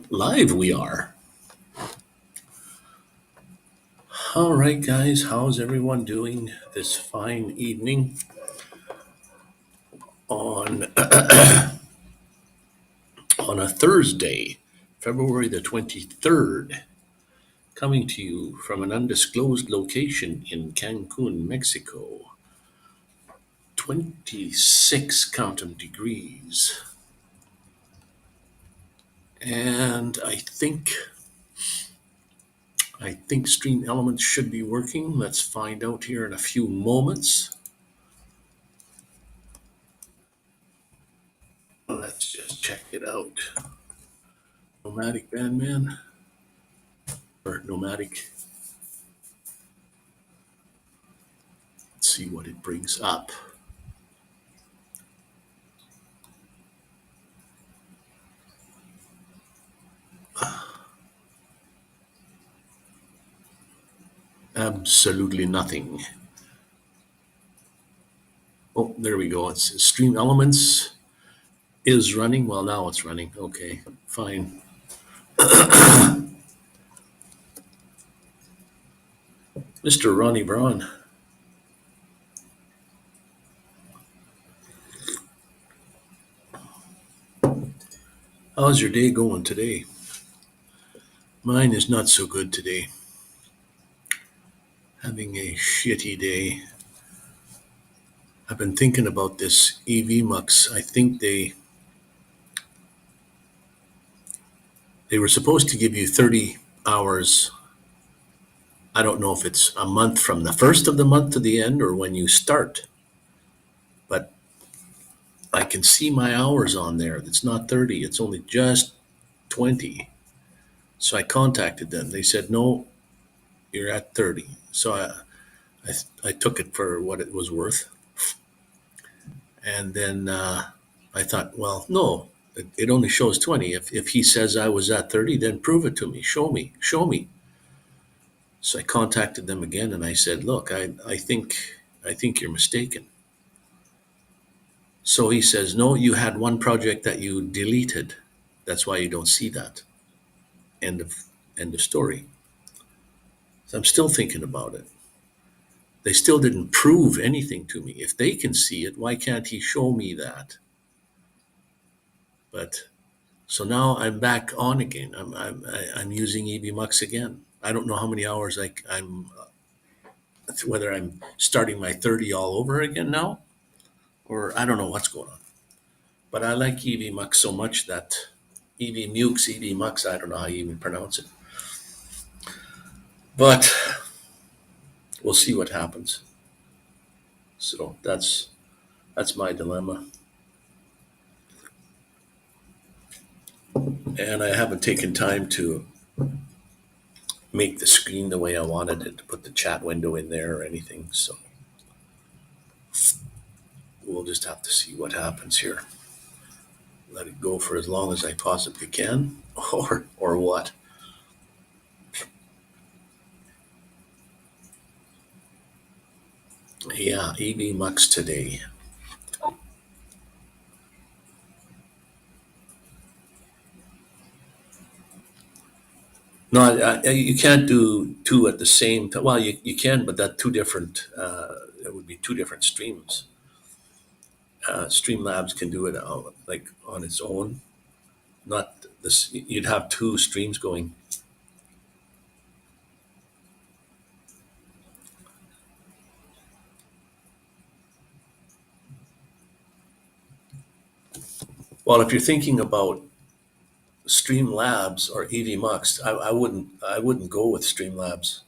Live we are. All right, guys, how's everyone doing this fine evening on on a Thursday, February the 23rd, coming to you from an undisclosed location in Cancun, Mexico. 26 count 'em degrees. And I think Stream Elements should be working. Let's find out here in a few moments. Let's just check it out. Nomadic Bandman or Nomadic. Let's see what it brings up. Absolutely nothing. Oh, there we go. It's Stream Elements is running. Well, now it's running. Okay, fine. Mr. Ronnie Braun. How's your day going today? Mine is not so good today. Having a shitty day. I've been thinking about this EV Mux. I think they were supposed to give you 30 hours. I don't know if it's a month from the first of the month to the end or when you start, but I can see my hours on there. It's not 30, it's only just 20. So I contacted them. They said, no, you're at 30. So I took it for what it was worth. And then I thought, well, no, it only shows 20. If he says I was at 30, then prove it to me. Show me. Show me. So I contacted them again and I said, look, I think you're mistaken. So he says, no, you had one project that you deleted. That's why you don't see that. End of end of story. So I'm still thinking about it. They still didn't prove anything to me. If they can see it, why can't he show me that? But so now I'm back on again. I'm using EV Mux again. I don't know how many hours I'm whether I'm starting my 30 all over again now, or I don't know what's going on. But I like EV Mux so much that EV Mux, EV Mux, I don't know how you even pronounce it. But we'll see what happens. So that's my dilemma. And I haven't taken time to make the screen the way I wanted it, to put the chat window in there or anything. So we'll just have to see what happens here. Let it go for as long as I possibly can, or what? Yeah, EV Mux today. No, you can't do two at the same time. Well, you can, but that two different. It would be two different streams. Streamlabs can do it like on its own. Not this. You'd have two streams going. Well, if you're thinking about Streamlabs or EVMux, I wouldn't go with Streamlabs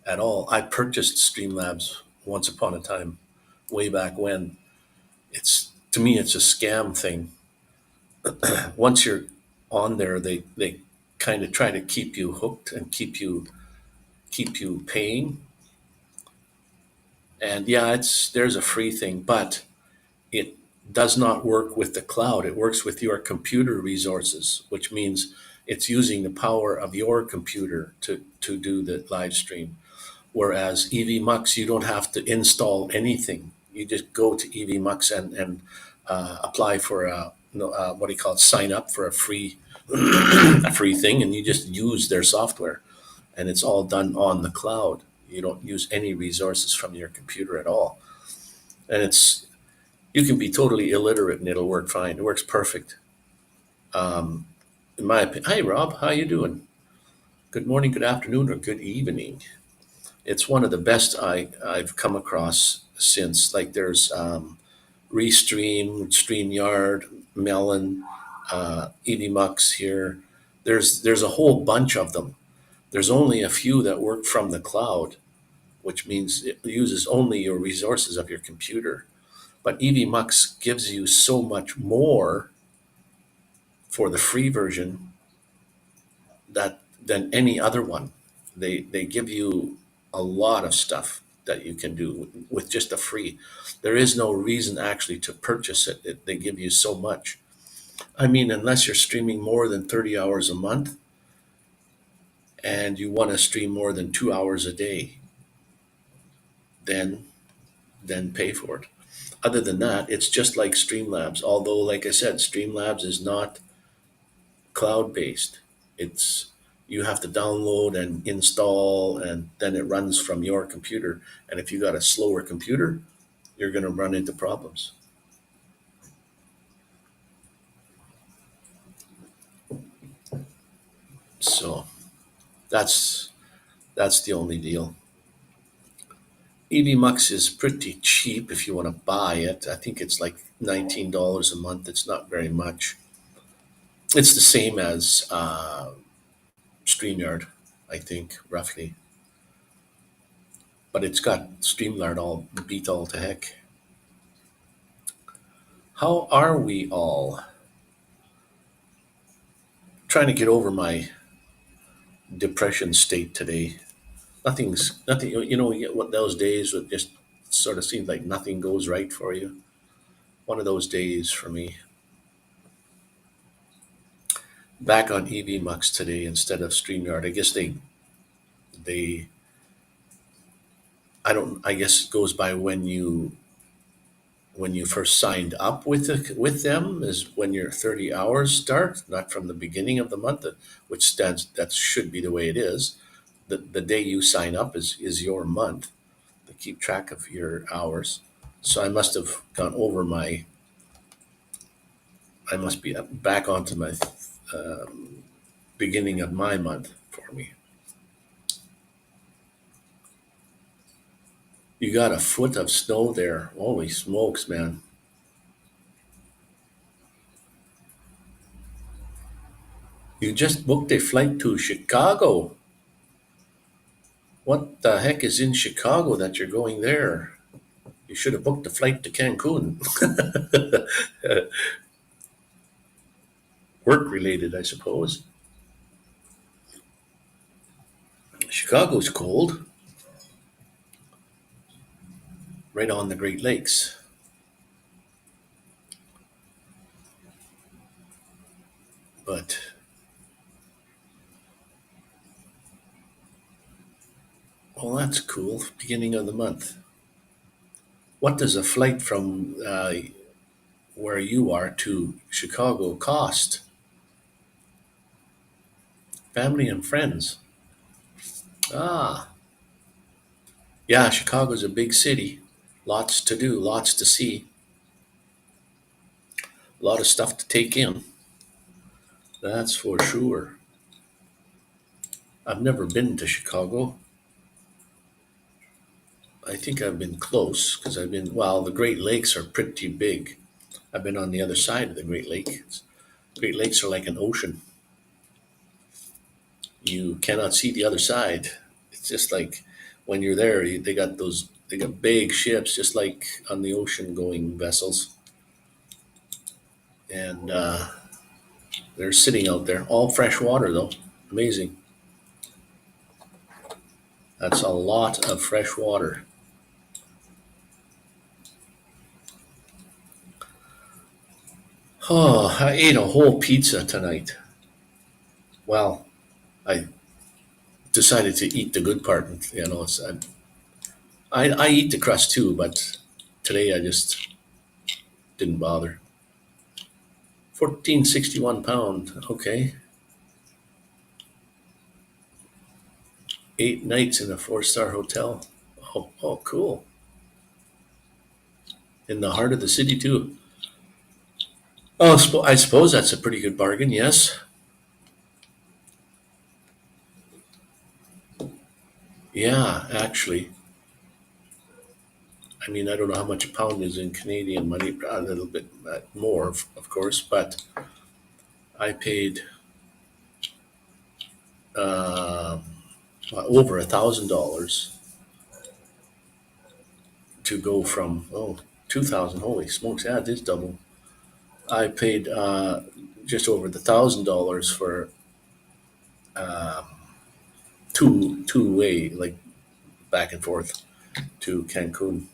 at all. I purchased Streamlabs once upon a time, way back when. It's to me, it's a scam thing. Once you're on there, they kind of try to keep you hooked and keep you paying. And yeah, it's there's a free thing, but it does not work with the cloud. It works with your computer resources, which means it's using the power of your computer to do the live stream. Whereas EVMux, you don't have to install anything. You just go to EVMux and apply for a no, what do you call it? Sign up for a free a free thing, and you just use their software, and it's all done on the cloud. You don't use any resources from your computer at all, and it's you can be totally illiterate and it'll work fine. It works perfect. Um, in my opinion. Hi, Rob. How you doing? Good morning, good afternoon, or good evening. It's one of the best I've come across since. Like there's Restream, StreamYard, Melon, EVMux here. There's a whole bunch of them. There's only a few that work from the cloud, which means it uses only your resources of your computer. But EVMux gives you so much more for the free version that than any other one. They give you a lot of stuff that you can do with just a free. There is no reason actually to purchase it. They give you so much. I mean, unless you're streaming more than 30 hours a month and you want to stream more than 2 hours a day, then pay for it. Other than that, it's just like Streamlabs. Although, like I said, Streamlabs is not cloud based. It's you have to download and install, and then it runs from your computer. And if you got a slower computer, you're going to run into problems. So that's the only deal. EVMux is pretty cheap if you want to buy it. I think it's like $19 a month. It's not very much. It's the same as StreamYard, I think, roughly. But it's got StreamYard all beat all to heck. How are we all? Trying to get over my depression state today. Nothing. You get what those days that just sort of seems like nothing goes right for you. One of those days for me. Back on EVMux today instead of StreamYard. I guess they I don't I guess it goes by when you first signed up with them is when your 30 hours start, not from the beginning of the month, which stands that should be the way it is. The day you sign up is your month. They keep track of your hours. So I must have gone over my. I must be back onto my beginning of my month for me. You got a foot of snow there. Holy smokes, man! You just booked a flight to Chicago. What the heck is in Chicago that you're going there? You should have booked a flight to Cancun. Work related, I suppose. Chicago's cold, right on the Great Lakes. But, well, that's cool. Beginning of the month. What does a flight from where you are to Chicago cost? Family and friends. Ah, yeah, Chicago's a big city. Lots to do, lots to see, a lot of stuff to take in. That's for sure. I've never been to Chicago. I think I've been close because well, the Great Lakes are pretty big. I've been on the other side of the Great Lakes. Great Lakes are like an ocean. You cannot see the other side. It's just like when you're there, they got big ships, just like on the ocean going vessels. And they're sitting out there, all fresh water though. Amazing. That's a lot of fresh water. Oh, I ate a whole pizza tonight. Well, I decided to eat the good part. I eat the crust too, but today I just didn't bother. £14.61. Okay. 8 nights in a 4-star hotel. Oh, cool. In the heart of the city too. Oh, I suppose that's a pretty good bargain. Yes. Yeah, actually. I mean, I don't know how much a pound is in Canadian money. A little bit more, of course. But I paid uh, over $1,000 to go from 2,000. Holy smokes! Yeah, it is double. I paid just over $1,000 for um, two way, like back and forth to Cancun.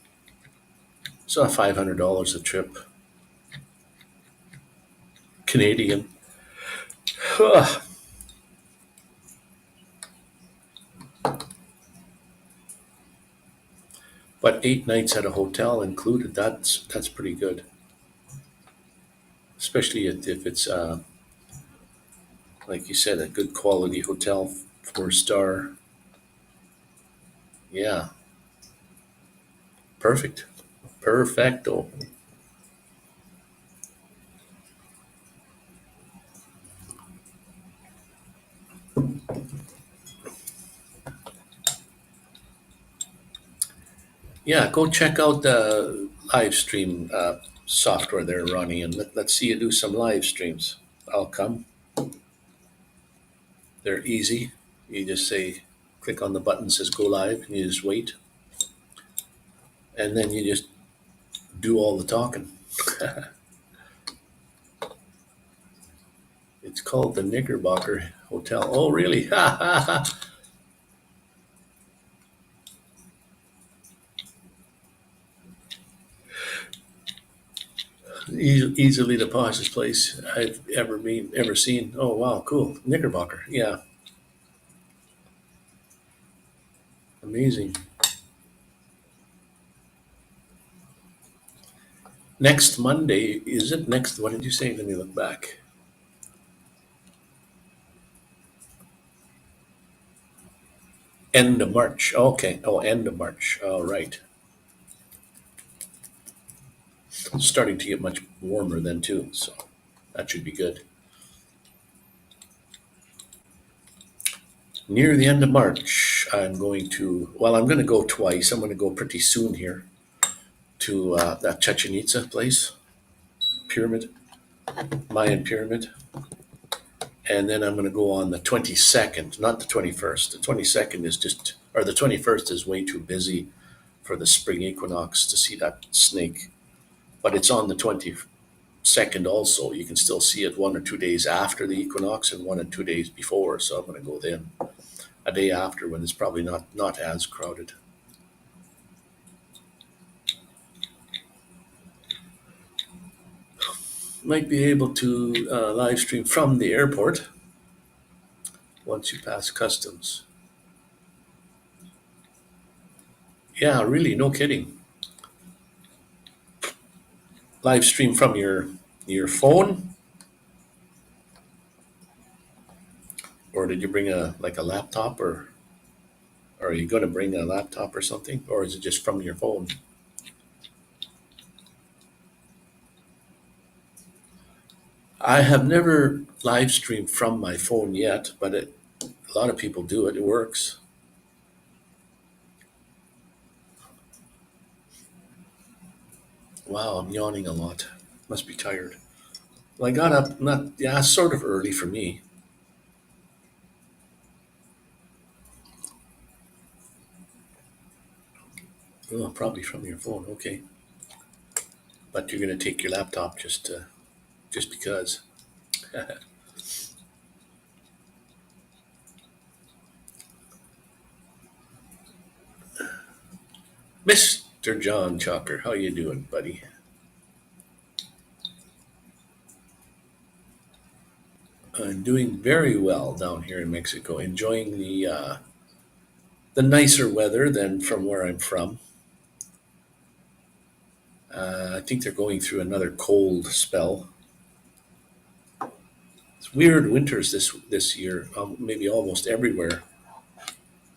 So $500 a trip, Canadian. But 8 nights at a hotel included. That's pretty good, especially if it's like you said, a good quality hotel, 4-star. Yeah, perfect, perfecto. Yeah, go check out the live stream software they're running, and let's see you do some live streams. I'll come. They're easy. You just say, click on the button that says go live, and you just wait, and then you just do all the talking. It's called the Knickerbocker Hotel. Oh, really? Easily the poshest place I've ever seen. Oh, wow, cool. Knickerbocker. Yeah, amazing. Next Monday, is it next? What did you say? Let me look back. End of March. Okay. Oh, end of March. All right. It's starting to get much warmer then, too. So that should be good. Near the end of March, I'm going to go twice. I'm going to go pretty soon here to that Chichen Itza place, pyramid, Mayan pyramid. And then I'm going to go on the 22nd, not the 21st. The 22nd is just, or the 21st is way too busy for the spring equinox to see that snake. But it's on the 22nd also. You can still see it 1 or 2 days after the equinox and 1 or 2 days before. So I'm going to go then a day after when it's probably not as crowded. Might be able to live stream from the airport once you pass customs. Yeah, really, no kidding. Live stream from your phone, or did you bring a laptop, or are you going to bring a laptop or something, or is it just from your phone? I have never live streamed from my phone yet, but a lot of people do it. It works. Wow, I'm yawning a lot. Must be tired. Well, I got up not yeah, sort of early for me. Oh, probably from your phone. Okay, but you're going to take your laptop just because. Mr. John Chalker, how you doing, buddy? I'm doing very well down here in Mexico, enjoying the nicer weather than from where I'm from. I think they're going through another cold spell. weird winters this year, maybe almost everywhere.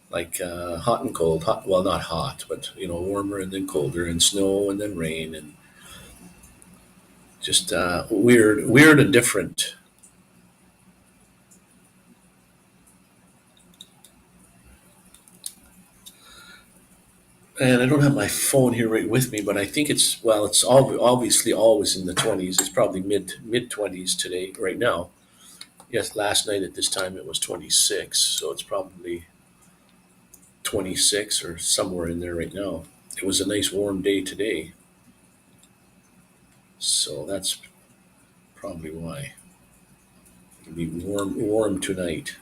Like hot and cold. Hot, well, not hot, but warmer and then colder, and snow and then rain, and just weird and different. And I don't have my phone here right with me, but I think it's obviously always in the 20s. It's probably mid 20s today, right now. Yes, last night at this time it was 26, so it's probably 26 or somewhere in there right now. It was a nice warm day today, so that's probably why. It'll be warm tonight.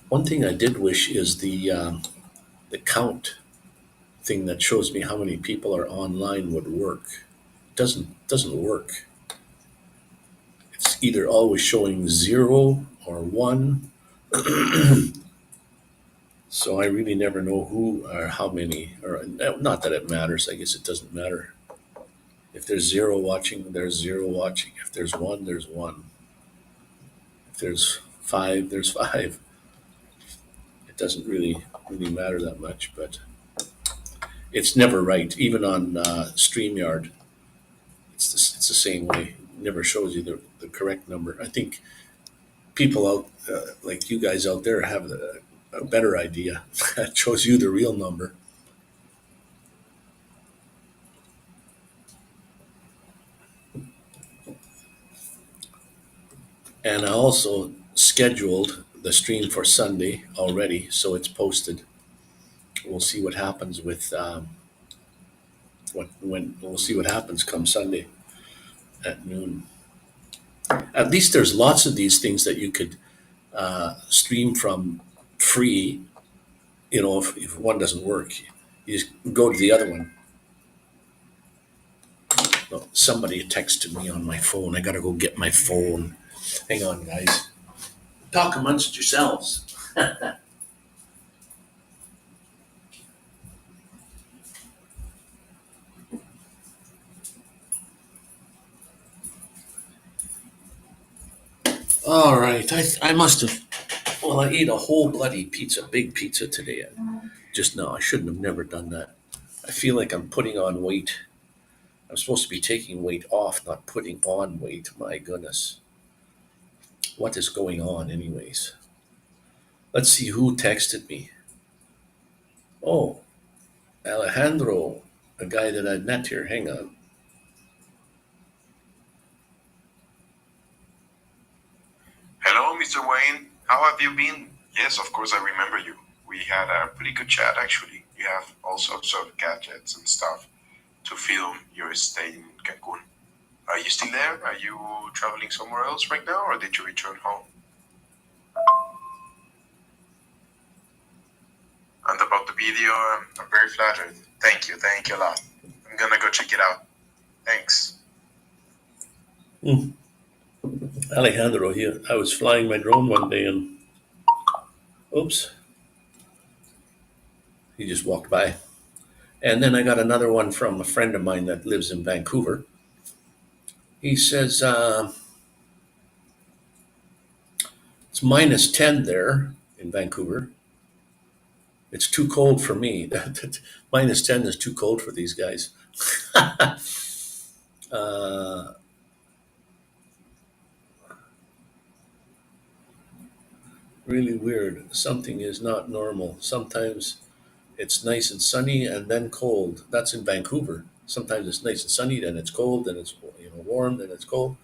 One thing I did wish is the count thing that shows me how many people are online would work. Doesn't work. It's either always showing 0 or 1. So I really never know who or how many, or not that it matters. I guess it doesn't matter. If there's 0 watching, there's 0 watching. If there's 1, there's 1. If there's 5, there's 5. It doesn't really matter that much, but it's never right. Even on StreamYard, it's the same way. It never shows you the correct number. I think people out like you guys out there have a better idea. That shows you the real number. And I also scheduled the stream for Sunday already, so it's posted. We'll see what happens with we'll see what happens come Sunday at noon. At least there's lots of these things that you could stream from free. If one doesn't work, you just go to the other one. Oh, somebody texted me on my phone. I gotta go get my phone. Hang on, guys. Talk amongst yourselves. All right. I must have. Well, I ate a whole bloody pizza, big pizza today. Just now. I shouldn't have never done that. I feel like I'm putting on weight. I'm supposed to be taking weight off, not putting on weight. My goodness. What is going on, anyways? Let's see who texted me. Oh, Alejandro, a guy that I met here. Hang on. Hello, Mr. Wayne. How have you been? Yes, of course, I remember you. We had a pretty good chat, actually. You have all sorts of gadgets and stuff to film your stay in Cancun. Are you still there? Are you traveling somewhere else right now, or did you return home? And about the video, I'm very flattered. Thank you a lot. I'm gonna go check it out. Thanks. Hmm. Alejandro here. I was flying my drone one day and oops, he just walked by. And then I got another one from a friend of mine that lives in Vancouver. He says it's -10 there in Vancouver. It's too cold for me. -10 is too cold for these guys. uh, really weird. Something is not normal. Sometimes it's nice and sunny and then cold. That's in Vancouver. Sometimes it's nice and sunny, then it's cold, then it's warm, then it's cold.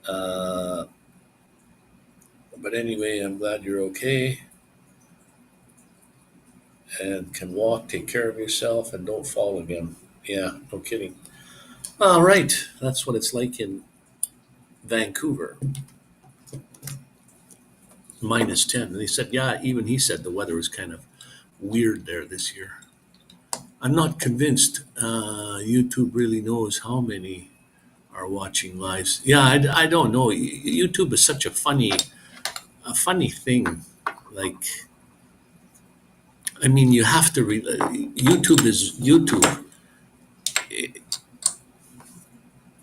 Uh, but anyway, I'm glad you're okay and can walk, take care of yourself, and don't fall again. Yeah, no kidding. All right, that's what it's like in Vancouver. -10. And he said, yeah, even he said the weather was kind of weird there this year. I'm not convinced YouTube really knows how many are watching lives. Yeah, I don't know. YouTube is such a funny thing. Like, I mean, you have to. YouTube is YouTube.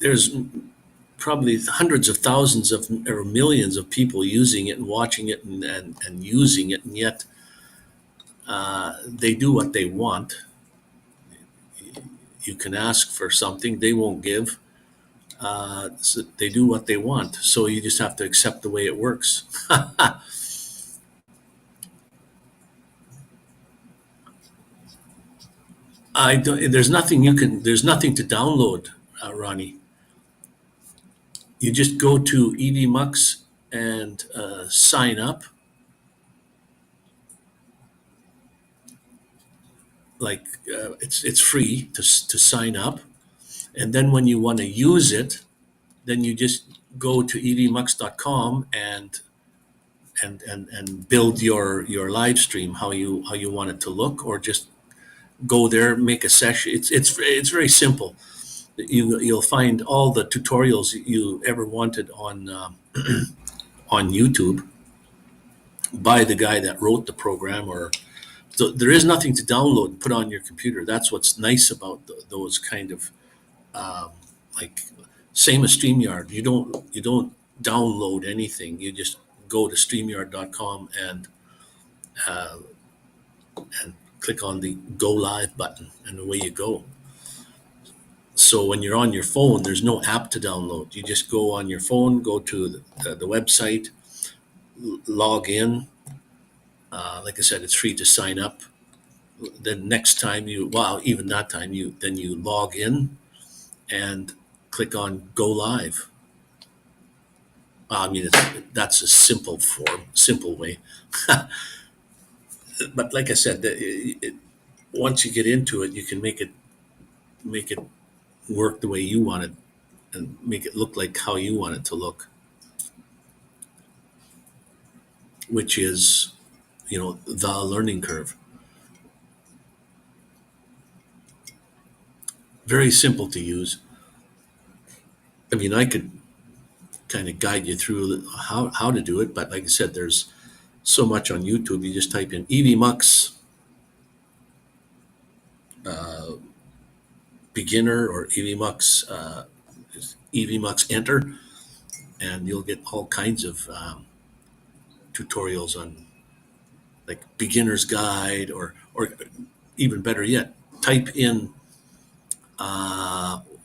there's probably hundreds of thousands of or millions of people using it and watching it and using it, and yet they do what they want. You can ask for something, they won't give. So they do what they want. So you just have to accept the way it works. I don't. There's nothing you can. There's nothing to download, Ronnie. You just go to EVMux and sign up. Like it's free to sign up, and then when you want to use it, then you just go to evmux.com and build your live stream how you want it to look, or just go there, make a session. It's very simple. You'll find all the tutorials you ever wanted on YouTube by the guy that wrote the program. Or so there is nothing to download and put on your computer. That's what's nice about those kind of um, like same as StreamYard. You don't download anything. You just go to StreamYard.com uh, and click on the Go Live button, and away you go. So when you're on your phone, there's no app to download. You just go on your phone, go to the website, log in. Like I said, it's free to sign up. Then next time well, even that time you log in and click on Go Live. I mean, that's a simple way. But like I said, once you get into it, you can make it work the way you want it and make it look like how you want it to look, which is, the learning curve. Very simple to use. I mean, I could kind of guide you through how to do it, but like I said, there's so much on YouTube. You just type in EVMux uh, beginner or EVMux enter, and you'll get all kinds of tutorials on like beginner's guide, or even better yet, type in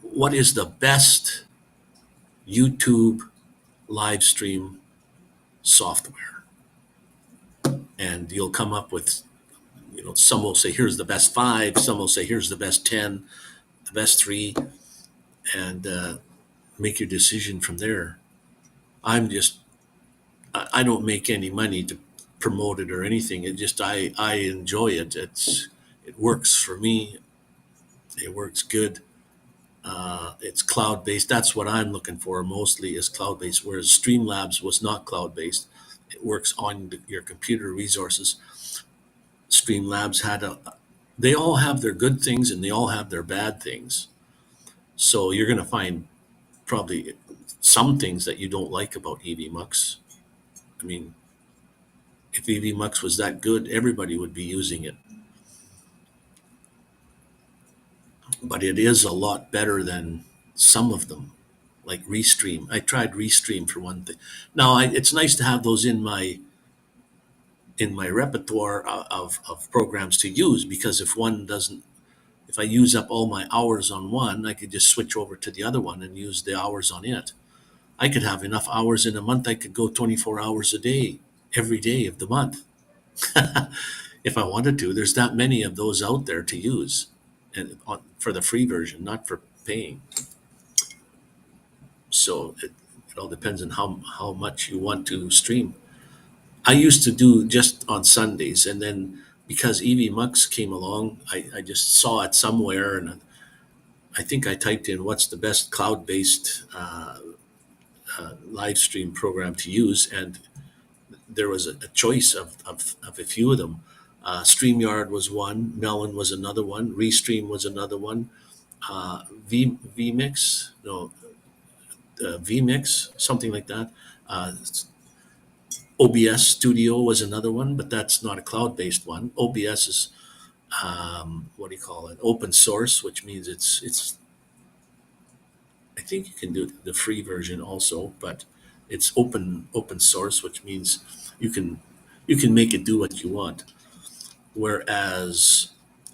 what is the best YouTube live stream software, and you'll come up with, some will say here's the best five, some will say here's the best 10, the best three, and make your decision from there. I'm just I don't make any money to promote it or anything. It just I enjoy it. It works for me. It works good. It's cloud based. That's what I'm looking for mostly, is cloud based. Whereas Streamlabs was not cloud based. It works on your computer resources. Streamlabs they all have their good things and they all have their bad things. So you're going to find probably some things that you don't like about EVMux. I mean, if EVMux was that good, everybody would be using it. But it is a lot better than some of them, like Restream. I tried Restream for one thing. Now, it's nice to have those in my repertoire of programs to use, because if I use up all my hours on one, I could just switch over to the other one and use the hours on it. I could have enough hours in a month. I could go 24 hours a day, every day of the month. If I wanted to. There's that many of those out there to use, and for the free version, not for paying. So it all depends on how much you want to stream. I used to do just on Sundays, and then because EVMux came along, I just saw it somewhere, and I think I typed in what's the best cloud-based live stream program to use, and there was a choice of a few of them. StreamYard was one, Melon was another one, Restream was another one, vMix, no, vMix, something like that. OBS Studio was another one, but that's not a cloud-based one. OBS is what do you call it? Open source, which means I think you can do the free version also, but it's open source, which means you can you can make it do what you want. Whereas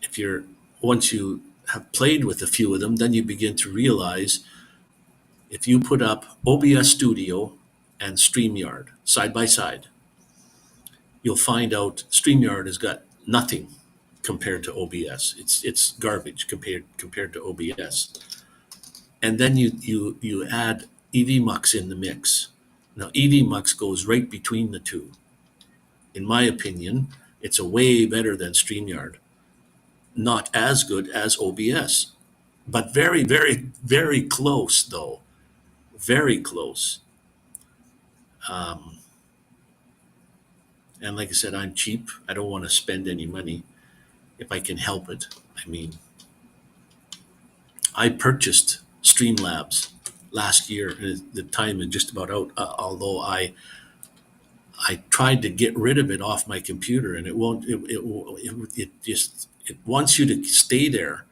if you're once you have played with a few of them, then you begin to realize if you put up OBS Studio and StreamYard side by side, you'll find out StreamYard has got nothing compared to OBS. It's garbage compared to OBS. And then you add EVMux in the mix. Now EVMux goes right between the two. In my opinion, it's a way better than StreamYard. Not as good as OBS, but very, very, very close though. Very close. Um, and like I said, I'm cheap. I don't want to spend any money if I can help it. I mean, I purchased Streamlabs last year. And the time is just about out. Although I tried to get rid of it off my computer, and it won't. It just it wants you to stay there,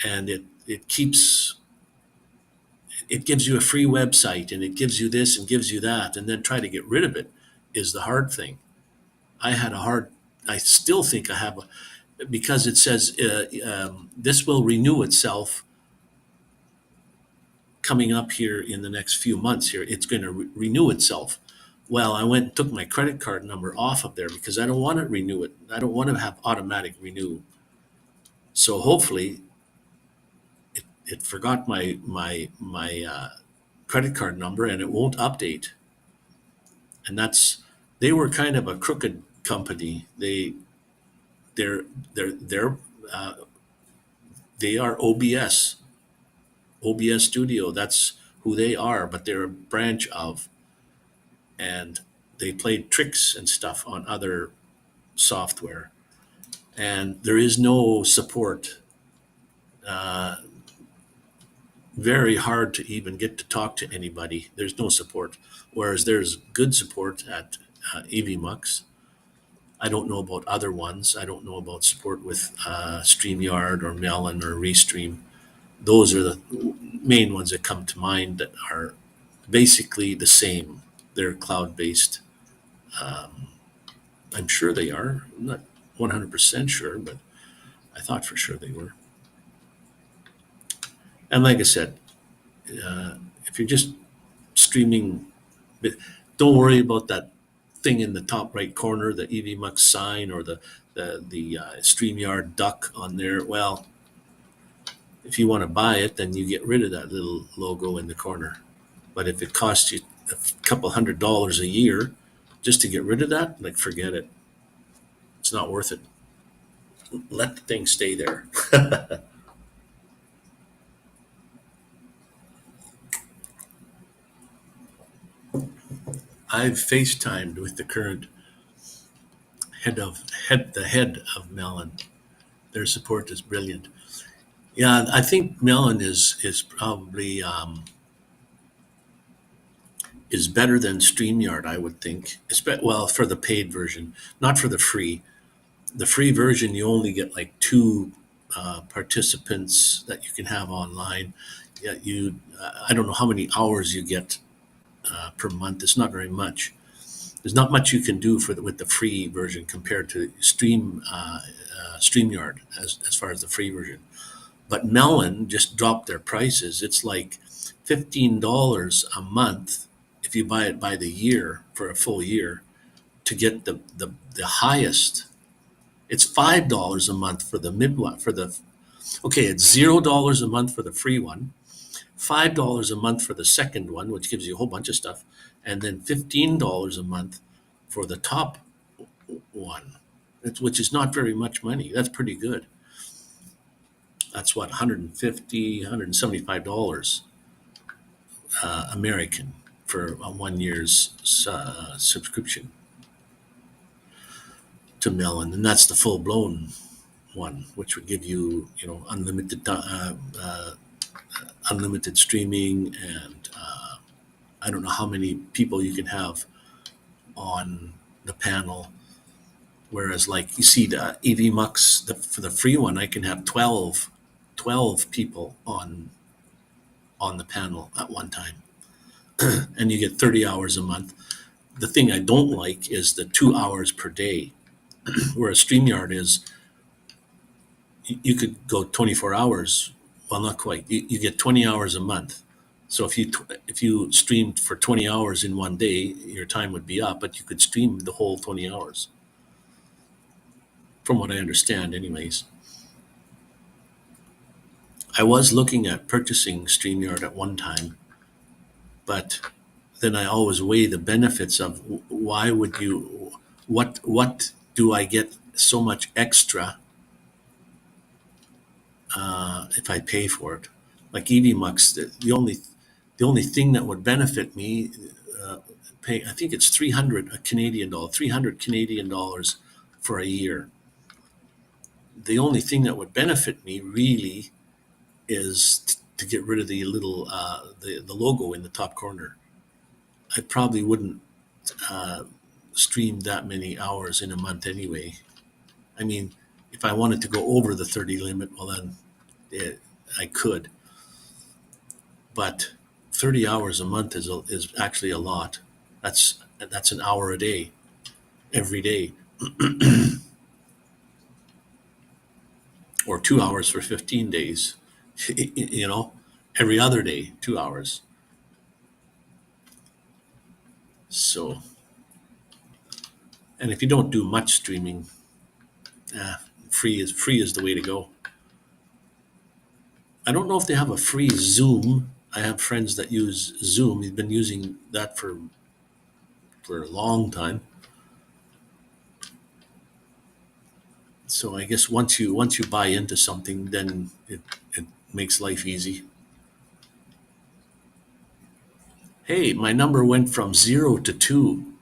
and it keeps it gives you a free website, and it gives you this and gives you that, and then try to get rid of it is the hard thing. I had a hard. I still think I have a, because it says this will renew itself coming up here in the next few months here. It's going to renew itself. Well, I went and took my credit card number off of there because I don't want to renew it. I don't want to have automatic renew. So hopefully it forgot my credit card number and it won't update. And they were kind of a crooked company. They're they're uh, they are OBS Studio. That's who they are, but they're a branch of, and they played tricks and stuff on other software. And there is no support. Uh, Very hard to even get to talk to anybody. There's no support. Whereas there's good support at EVMux. I don't know about other ones. I don't know about support with StreamYard or Melon or Restream. Those are the main ones that come to mind that are basically the same. They're cloud based. Um, I'm sure they are. I'm not 100% sure, but I thought for sure they were. And like I said, if you're just streaming, don't worry about that thing in the top right corner, the EVMux sign or the StreamYard duck on there. Well, if you want to buy it, then you get rid of that little logo in the corner. But if it costs you a couple $100 a year just to get rid of that, like forget it. It's not worth it. Let the thing stay there. I've FaceTimed with the current the head of Melon. Their support is brilliant. Yeah, I think Melon is probably is better than StreamYard. I would think, well, for the paid version, not for the free. The free version, you only get like two participants that you can have online. Yeah, I don't know how many hours you get per month. It's not very much. There's not much you can do with the free version compared to StreamYard as far as the free version. But Melon just dropped their prices. It's like $15 a month if you buy it by the year for a full year to get the highest. It's $5 a month for the mid one for the okay. It's $0 a month for the free one, $5 a month for the second one, which gives you a whole bunch of stuff, and then $15 a month for the top one, which is not very much money. That's pretty good. That's what, $175 American for a 1 year's subscription to Melon, and that's the full blown one, which would give you, unlimited streaming, and I don't know how many people you can have on the panel. Whereas, like you see, the EVMux, for the free one, I can have 12 people on the panel at one time. And you get 30 hours a month. The thing I don't like is the 2 hours per day, where a StreamYard is, you could go 24 hours. Well, not quite. You get 20 hours a month. So if you streamed for 20 hours in one day, your time would be up, but you could stream the whole 20 hours. From what I understand, anyways. I was looking at purchasing StreamYard at one time, but then I always weigh the benefits of why would you, what do I get so much extra if I pay for it? Like EVMux, the only thing that would benefit me, pay, I think it's 300 Canadian dollar, 300 Canadian dollars for a year. The only thing that would benefit me really is to get rid of the little the logo in the top corner. I probably wouldn't stream that many hours in a month anyway. I mean, if I wanted to go over the 30 limit, well then I could. But 30 hours a month is actually a lot. That's an hour a day, every day. Or 2 hours for 15 days, you know, every other day, 2 hours. So, and if you don't do much streaming, free is the way to go. I don't know if they have a free Zoom. I have friends that use Zoom. They've been using that for a long time. So I guess once you buy into something, then it makes life easy. Hey, my number went from 0 to 2.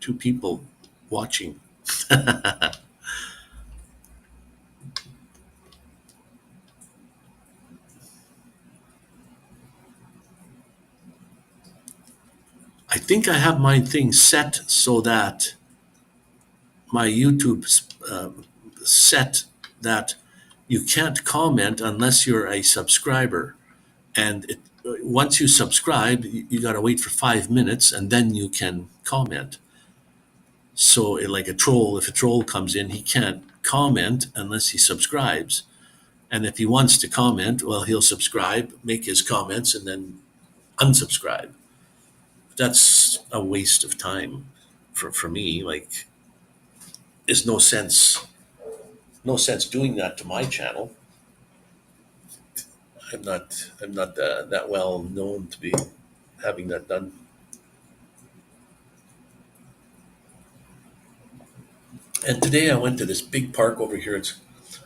2 people watching. I think I have my thing set so that my YouTube set that you can't comment unless you're a subscriber. And once you subscribe, you got to wait for 5 minutes and then you can comment. So like a troll, if a troll comes in, he can't comment unless he subscribes. And if he wants to comment, well, he'll subscribe, make his comments, and then unsubscribe. That's a waste of time for me. Like, there's no sense doing that to my channel. I'm not that well known to be having that done. And today I went to this big park over here. It's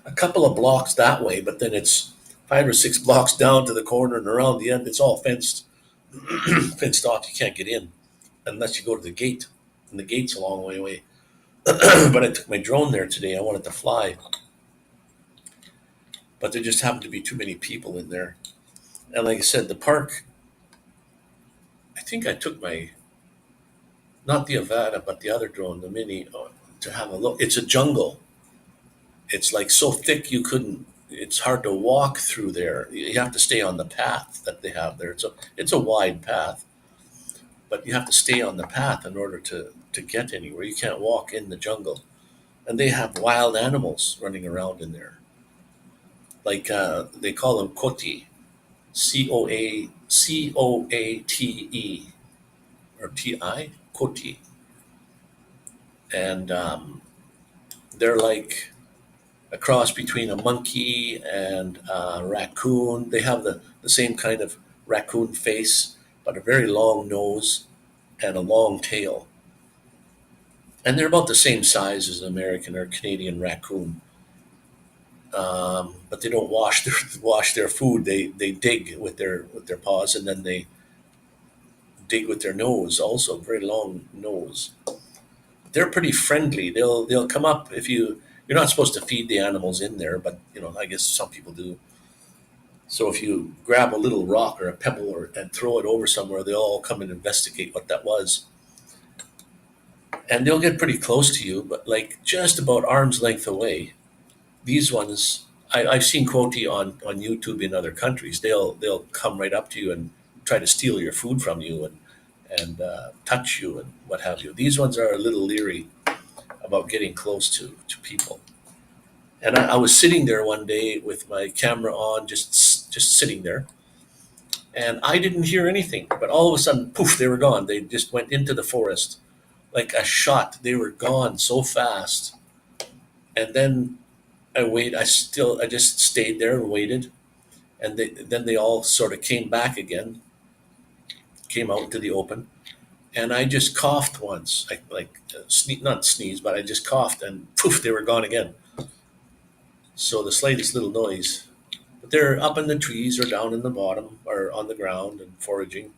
a couple of blocks that way, but then it's 5 or 6 blocks down to the corner and around the end. It's all fenced off. You can't get in unless you go to the gate, and the gate's a long way away. But I took my drone there today. I wanted to fly, but there just happened to be too many people in there. And like I said, the park, I think I took not the Avata, but the other drone, the Mini, to have a look. It's a jungle. It's like so thick it's hard to walk through there. You have to stay on the path that they have there. It's a wide path, but you have to stay on the path in order to get anywhere. You can't walk in the jungle. And they have wild animals running around in there. Like they call them Coati, Coate, or Ti, Coati. And they're like a cross between a monkey and a raccoon. They have the same kind of raccoon face, but a very long nose and a long tail. And they're about the same size as an American or Canadian raccoon. But they don't wash their food. They dig with their paws, and then they dig with their nose. Also, very long nose. They're pretty friendly. They'll come up if you're not supposed to feed the animals in there, but I guess some people do. So if you grab a little rock or a pebble and throw it over somewhere, they'll all come and investigate what that was. And they'll get pretty close to you, but like just about arm's length away. These ones I've seen Quoti on YouTube in other countries. They'll come right up to you and try to steal your food from you and touch you and what have you. These ones are a little leery about getting close to people. And I was sitting there one day with my camera on, just sitting there, and I didn't hear anything. But all of a sudden, poof, they were gone. They just went into the forest like a shot. They were gone so fast. And then I just stayed there and waited, and then they all sort of came back again, came out into the open, and I just coughed once, not sneeze, but I just coughed, and poof, they were gone again. So the slightest little noise, but they're up in the trees or down in the bottom or on the ground and foraging.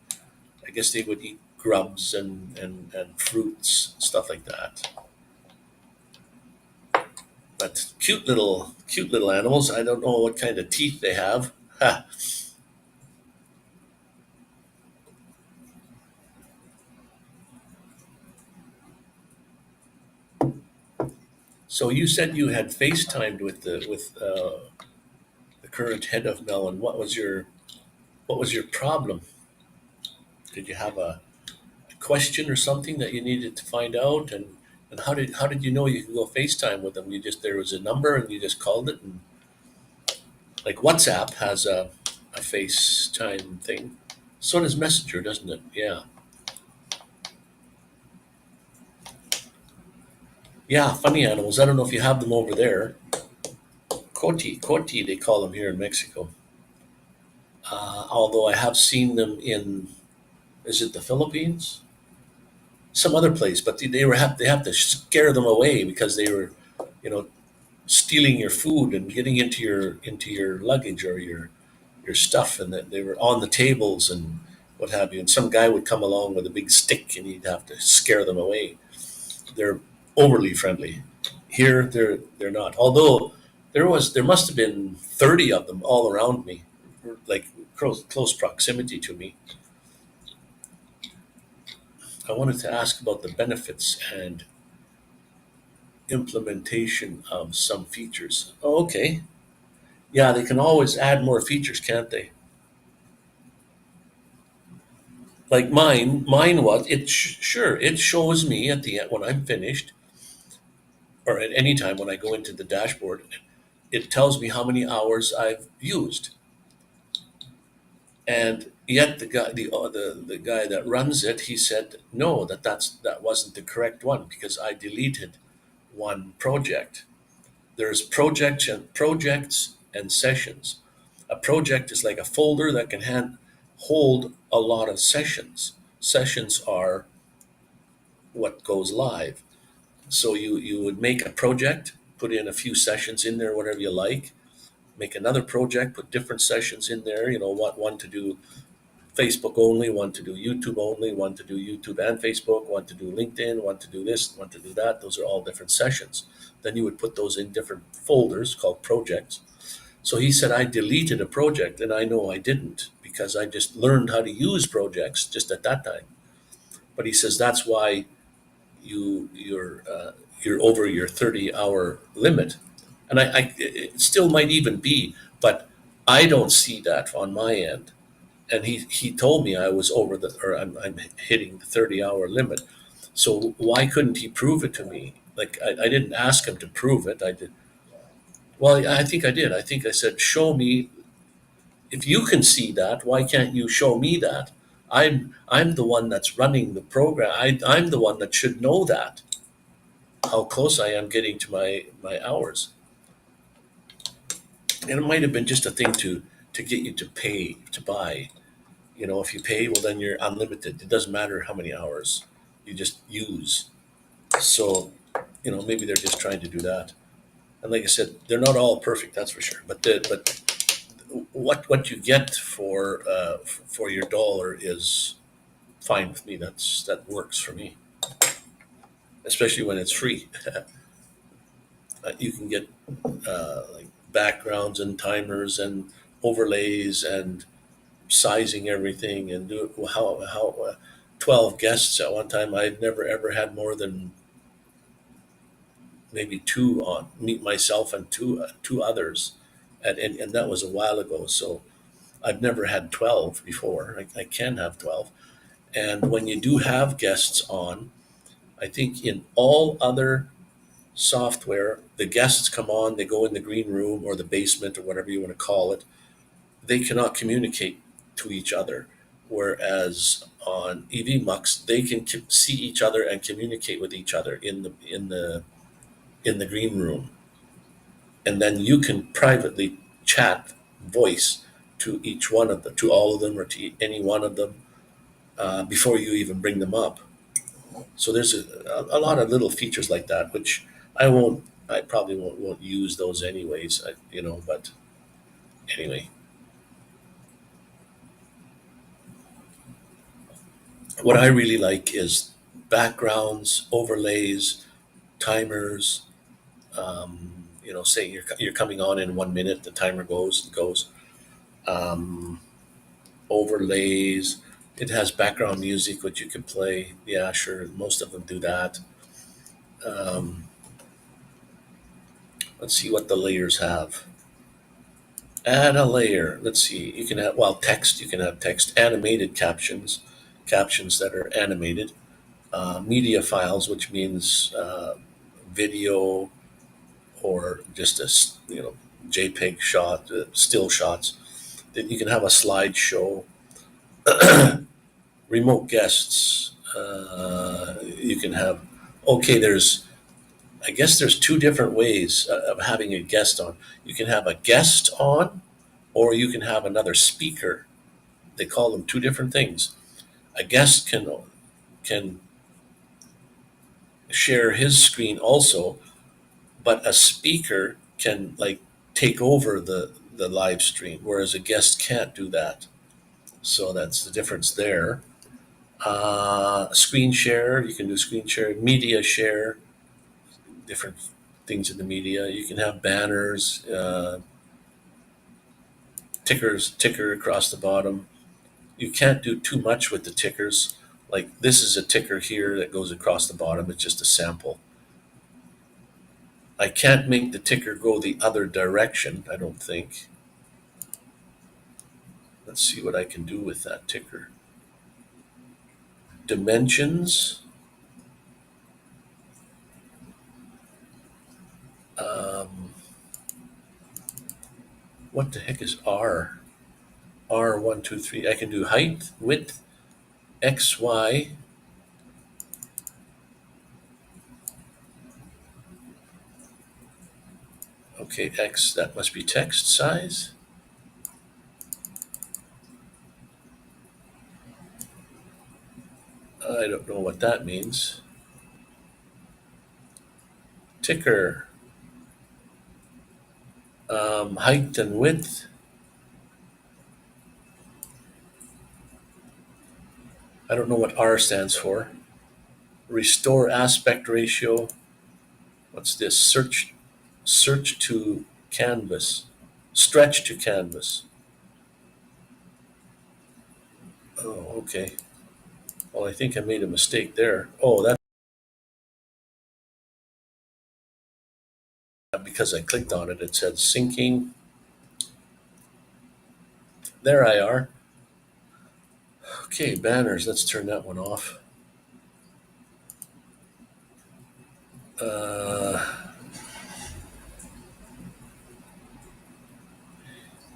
I guess they would eat grubs and fruits, stuff like that. But cute little animals. I don't know what kind of teeth they have. Ha. So you said you had FaceTimed with the current head of Melon. What was your problem? Did you have a question or something that you needed to find out? And how did you know you could go FaceTime with them? You just there was a number and you just called it, and like WhatsApp has a FaceTime thing. So does Messenger, doesn't it? Yeah. Yeah, funny animals. I don't know if you have them over there. Coti, they call them here in Mexico. Although I have seen them in, is it the Philippines? Some other place, but they have to scare them away because they were, you know, stealing your food and getting into your luggage or your stuff, and that they were on the tables and what have you. And some guy would come along with a big stick, and you'd have to scare them away. They're overly friendly. Here, they're not. Although there must have been 30 of them all around me, like close proximity to me. I wanted to ask about the benefits and implementation of some features. Oh, okay. Yeah, they can always add more features, can't they? Like mine was sure it shows me at the end when I'm finished, or at any time when I go into the dashboard, it tells me how many hours I've used. And yet the guy that runs it, he said no, that wasn't the correct one because I deleted one project. There's projects and sessions. A project is like a folder that can hold a lot of sessions. Sessions are what goes live. So you would make a project, put in a few sessions in there, whatever you like. Make another project, put different sessions in there. You know, what one to do Facebook only, one to do YouTube only, one to do YouTube and Facebook, one to do LinkedIn, one to do this, one to do that. Those are all different sessions. Then you would put those in different folders called projects. So he said I deleted a project, and I know I didn't because I just learned how to use projects just at that time. But he says that's why you're over your 30-hour limit, and it still might even be, but I don't see that on my end. And he told me I was over or I'm hitting the 30-hour limit. So why couldn't he prove it to me? Like I didn't ask him to prove it. I did. Well, I think I did. I think I said, show me if you can see that. Why can't you show me that? I'm the one that's running the program. I'm the one that should know that how close I am getting to my hours. And it might have been just a thing to get you to pay to buy. You know, if you pay, well, then you're unlimited. It doesn't matter how many hours you just use. So, you know, maybe they're just trying to do that. And like I said, they're not all perfect, that's for sure. But what you get for your dollar is fine with me. That works for me, especially when it's free. You can get like backgrounds and timers and overlays and sizing everything and do it how 12 guests at one time. I'd never ever had more than maybe two on meet myself and two others. And that was a while ago. So I've never had 12 before. I can have 12. And when you do have guests on, I think in all other software, the guests come on, they go in the green room or the basement or whatever you want to call it. They cannot communicate to each other. Whereas on EVMux, they can see each other and communicate with each other in the green room, and then you can privately chat voice to each one of them, to all of them, or to any one of them before you even bring them up. So there's a lot of little features like that, which I probably won't use those anyways, but anyway, what I really like is backgrounds, overlays, timers. Say you're coming on in 1 minute, the timer goes. Um, Overlays. It has background music which you can play. Yeah, sure. Most of them do that. Um, let's see what the layers have. Add a layer. Let's see. You can have text. You can have text, animated captions that are animated, media files, which means video or just JPEG shot, still shots. Then you can have a slideshow, remote guests. You can have. Okay, I guess there's two different ways of having a guest on. You can have a guest on, or you can have another speaker. They call them two different things. A guest can share his screen also, but a speaker can like take over the live stream, whereas a guest can't do that. So that's the difference there. Screen share, you can do screen share, media share, different things in the media. You can have banners, ticker across the bottom. You can't do too much with the tickers. Like this is a ticker here that goes across the bottom. It's just a sample. I can't make the ticker go the other direction, I don't think. Let's see what I can do with that ticker. Dimensions. Um, what the heck is R? R123. I can do height, width, X, Y. Okay, X, that must be text size. I don't know what that means. Ticker. Height and width. I don't know what R stands for. Restore aspect ratio. What's this? Search to canvas. Stretch to canvas. Oh, okay. Well, I think I made a mistake there. Oh, that's because I clicked on it. It said syncing. There I are. Okay, banners. Let's turn that one off. Uh,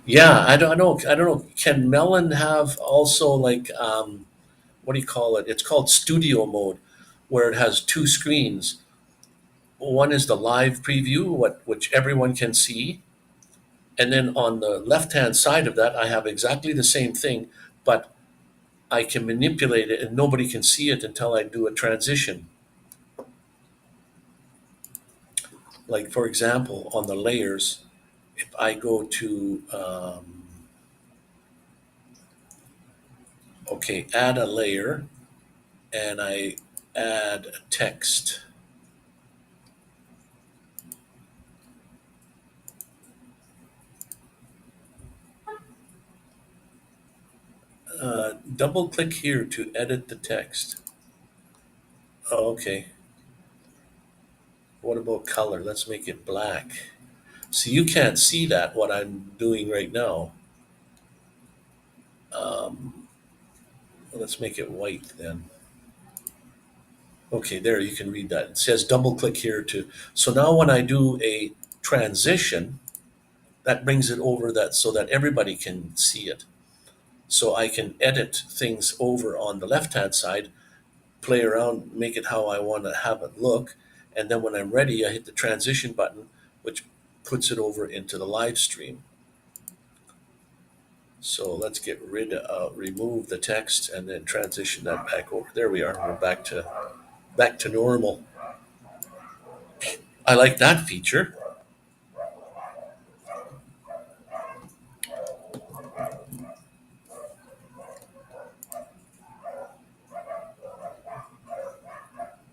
yeah, I don't know. Can Melon have also like what do you call it? It's called studio mode, where it has two screens. One is the live preview, which everyone can see, and then on the left-hand side of that, I have exactly the same thing, but I can manipulate it, and nobody can see it until I do a transition. Like for example, on the layers, if I go to add a layer, and I add a text. Double click here to edit the text. Oh, okay. What about color? Let's make it black. So you can't see that, what I'm doing right now. Um, let's make it white then. Okay, there you can read that. It says double click here to. So now when I do a transition, that brings it over that so that everybody can see it. So I can edit things over on the left hand side, play around, make it how I want to have it look. And then when I'm ready, I hit the transition button, which puts it over into the live stream. So let's remove the text and then transition that back over. There we are. We're back to normal. I like that feature.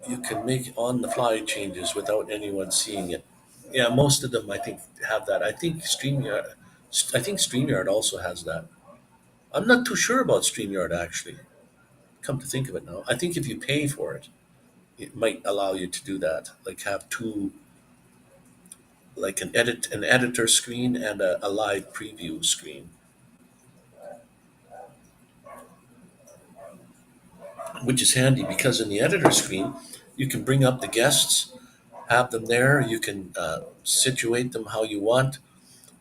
You can make on the fly changes without anyone seeing it. Yeah, most of them I think have that. I think StreamYard also has that. I'm not too sure about StreamYard actually. Come to think of it now. I think if you pay for it, it might allow you to do that. Like have two, like an editor screen and a live preview screen, which is handy because in the editor screen, you can bring up the guests, have them there. You can situate them how you want.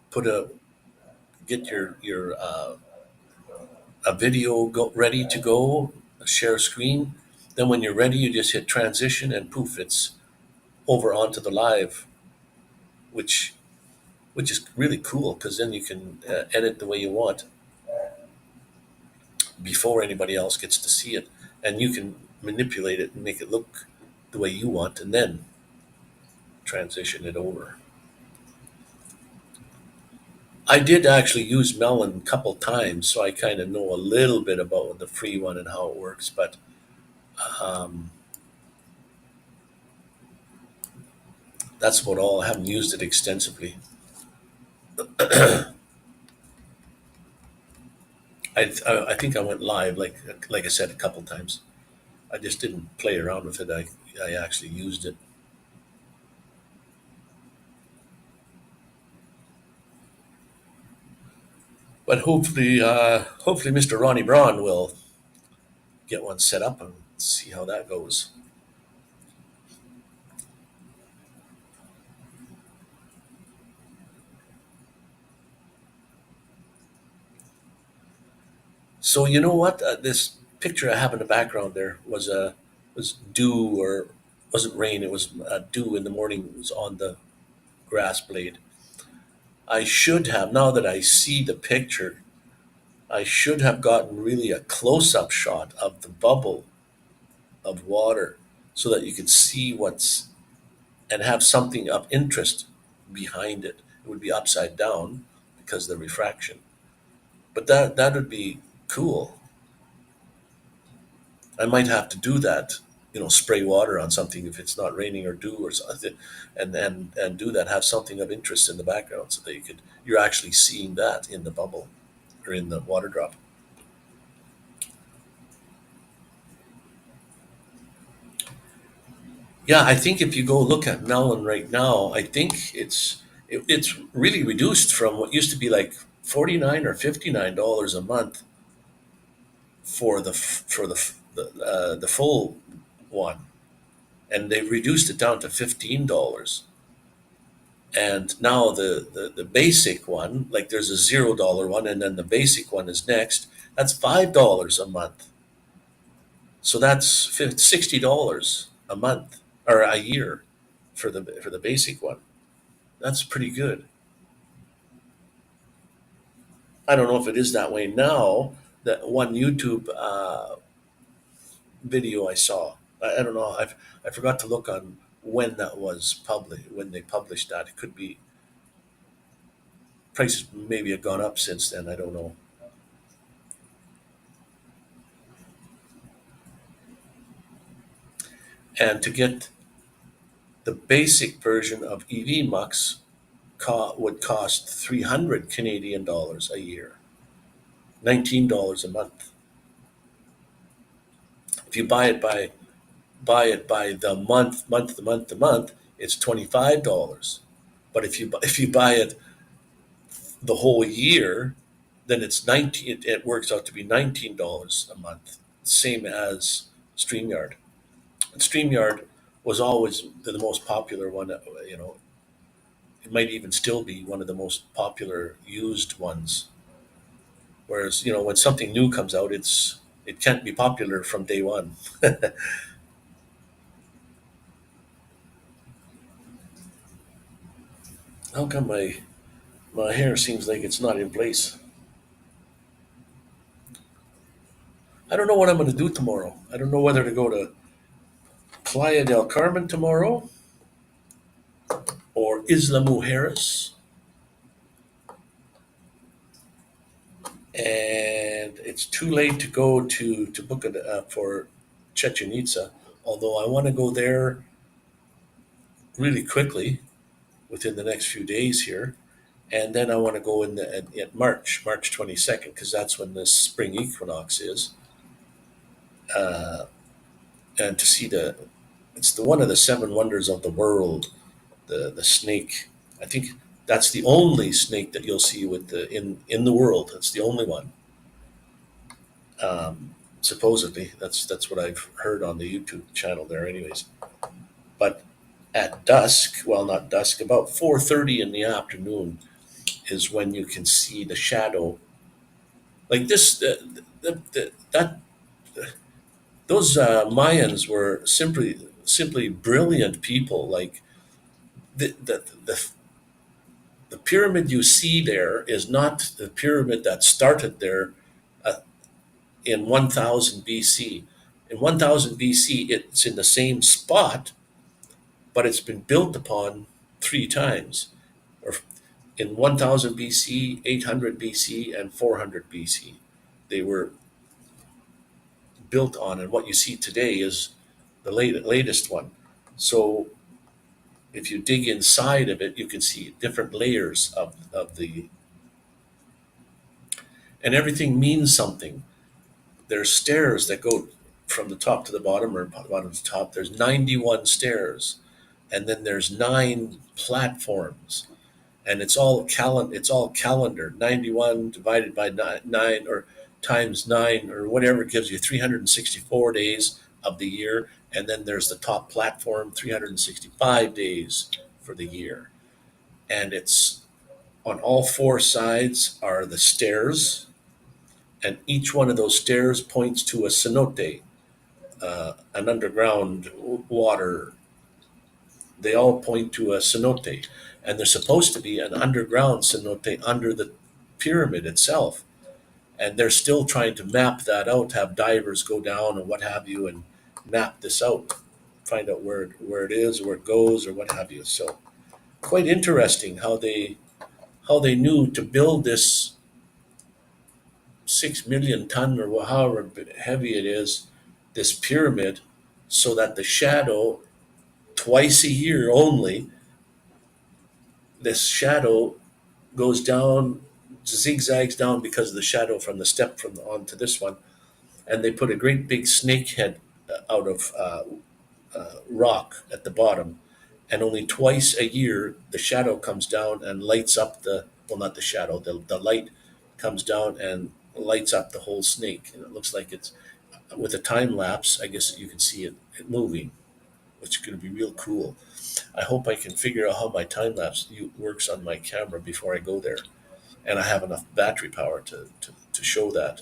Put a get your a video ready to go. Share screen. Then when you're ready, you just hit transition and poof, it's over onto the live, which which is really cool because then you can edit the way you want before anybody else gets to see it, and you can manipulate it and make it look the way you want, and then transition it over. I did actually use Melon a couple times, so I kind of know a little bit about the free one and how it works. But um, that's about all. I haven't used it extensively. I think I went live, like I said, a couple times. I just didn't play around with it. I actually used it. But hopefully, Mr. Ronnie Braun will get one set up and see how that goes. So you know what? This picture I have in the background there was dew, or wasn't rain. It was dew in the morning. It was on the grass blade. I should have, now that I see the picture, I should have gotten really a close up shot of the bubble of water so that you could see what's and have something of interest behind it. It would be upside down because of the refraction. But that would be cool. I might have to do that, spray water on something if it's not raining or dew or something, and do that. Have something of interest in the background so that you're actually seeing that in the bubble or in the water drop. Yeah, I think if you go look at Melon right now, I think it's really reduced from what used to be like $49 or $59 a month for the full one, and they've reduced it down to $15. And now the basic one, like there's a $0 one, and then the basic one is next. That's $5 a month. So that's $60 a month or a year for the basic one. That's pretty good. I don't know if it is that way now. That one YouTube video I saw, I don't know. I forgot to look on when that was published. When they published that, it could be prices maybe have gone up since then. I don't know. And to get the basic version of EV would cost 300 Canadian dollars a year, $19 a month. If you buy it by the month, it's $25. But if you buy it the whole year, then it's 19. It works out to be $19 a month, same as StreamYard. And StreamYard was always the most popular one. You know, it might even still be one of the most popular used ones. Whereas when something new comes out, it can't be popular from day one. How come my hair seems like it's not in place? I don't know what I'm going to do tomorrow. I don't know whether to go to Playa del Carmen tomorrow or Isla Mujeres. And it's too late to go to book it for Chichen Itza. Although I want to go there really quickly within the next few days here, and then I want to go in at March 22nd, because that's when the spring equinox is, uh, and to see it's the one of the seven wonders of the world, the snake. I think that's the only snake that you'll see with the in the world. That's the only one. Supposedly, that's what I've heard on the YouTube channel there. Anyways, but at dusk, well, not dusk, about 4:30 in the afternoon is when you can see the shadow like this. That those Mayans were simply brilliant people. Like the, the the the pyramid you see there is not the pyramid that started there uh, in 1000 BC. In 1000 BC, it's in the same spot, but it's been built upon three times, or in 1000 BC, 800 BC, and 400 BC. They were built on, and what you see today is the latest one. So if you dig inside of it, you can see different layers of and everything means something. There's stairs that go from the top to the bottom, or bottom to top. There's 91 stairs, and then there's 9 platforms, and it's all calendar. 91 divided by nine or times 9 or whatever gives you 364 days of the year. And then there's the top platform, 365 days for the year. And it's on all four sides are the stairs, and each one of those stairs points to a cenote, an underground water. They all point to a cenote, and there's supposed to be an underground cenote under the pyramid itself. And they're still trying to map that out, have divers go down and what have you, and map this out, find out where it is, where it goes, or what have you. So quite interesting how they knew to build this 6 million ton, or however heavy it is, this pyramid, so that the shadow, twice a year only, this shadow goes down, zigzags down because of the shadow from the step from onto this one. And they put a great big snake head out of rock at the bottom, and only twice a year the shadow comes down and lights up not the shadow, the light comes down and lights up the whole snake, and it looks like it's with a time lapse. I guess you can see it moving, which is going to be real cool. I hope I can figure out how my time lapse works on my camera before I go there, and I have enough battery power to show that,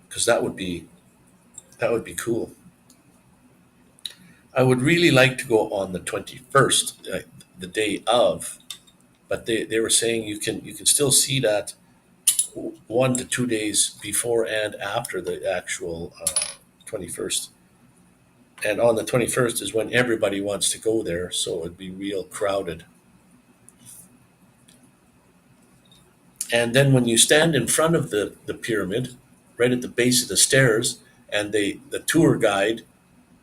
because that would be cool. I would really like to go on the 21st, the day of, but they were saying you can still see that 1 to 2 days before and after the actual 21st. And on the 21st is when everybody wants to go there, so it'd be real crowded. And then when you stand in front of the pyramid, right at the base of the stairs, and the tour guide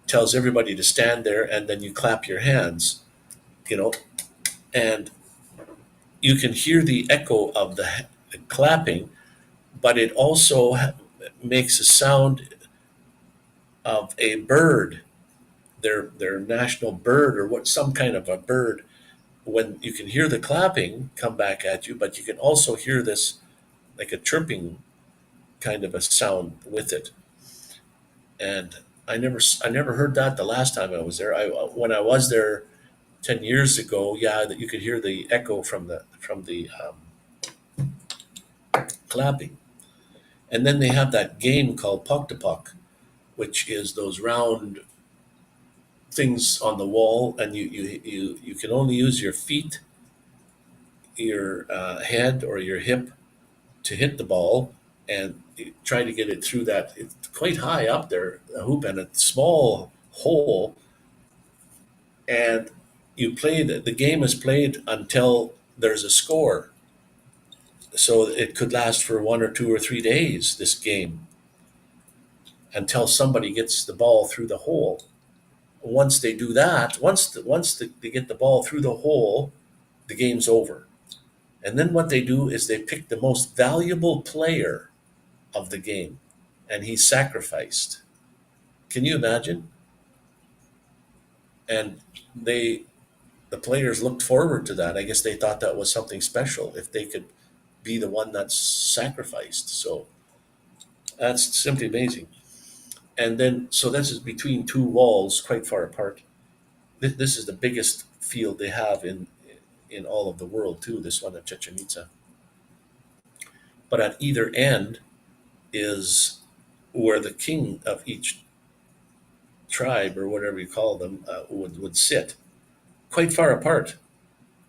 tells everybody to stand there, and then you clap your hands, you know, and you can hear the echo of the clapping, but it also makes a sound of a bird, their national bird, or what, some kind of a bird when you can hear the clapping come back at you, but you can also hear this like a chirping kind of a sound with it. And I never heard that the last time I was there. I when I was there 10 years ago, yeah, that you could hear the echo from the clapping. And then they have that game called puck to puck, which is those round things on the wall, and you can only use your feet, your head, or your hip to hit the ball, and you try to get it through that. It's quite high up there, a hoop, and a small hole, and you play the game is played until there's a score. So it could last for 1 or 2 or 3 days. This game until somebody gets the ball through the hole. Once they do that, they get the ball through the hole, the game's over. And then what they do is they pick the most valuable player of the game, and he's sacrificed. Can you imagine? And they the players looked forward to that. I guess they thought that was something special if they could be the one that's sacrificed. So that's simply amazing. And then, so this is between two walls, quite far apart. This is the biggest field they have in all of the world too. This one at Chichen Itza. But at either end is where the king of each tribe or whatever you call them would sit, quite far apart,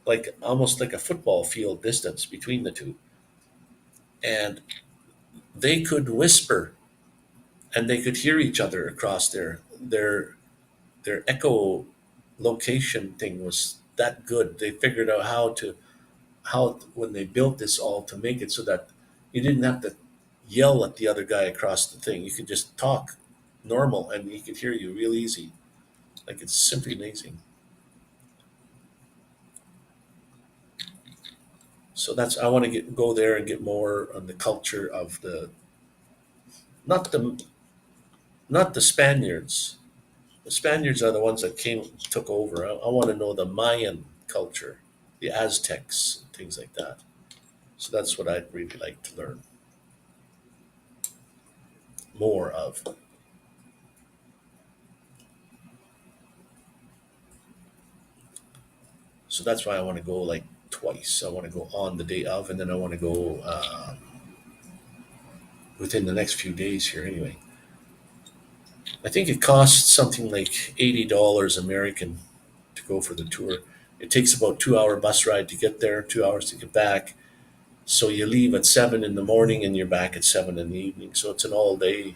like almost like a football field distance between the two. And they could whisper and they could hear each other across their echo location thing was that good. They figured out how when they built this all to make it so that you didn't have to yell at the other guy across the thing. You could just talk normal and he could hear you real easy. Like it's simply amazing. So that's I want to go there and get more on the culture of the not the not the Spaniards. The Spaniards are the ones that took over. I want to know the Mayan culture, the Aztecs, things like that. So that's what I'd really like to learn more of. So that's why I want to go like twice. I want to go on the day of, and then I want to go within the next few days here. Anyway, I think it costs something like $80 American to go for the tour. It takes about 2 hour bus ride to get there, 2 hours to get back. So you leave at 7 in the morning and you're back at 7 in the evening. So it's an all day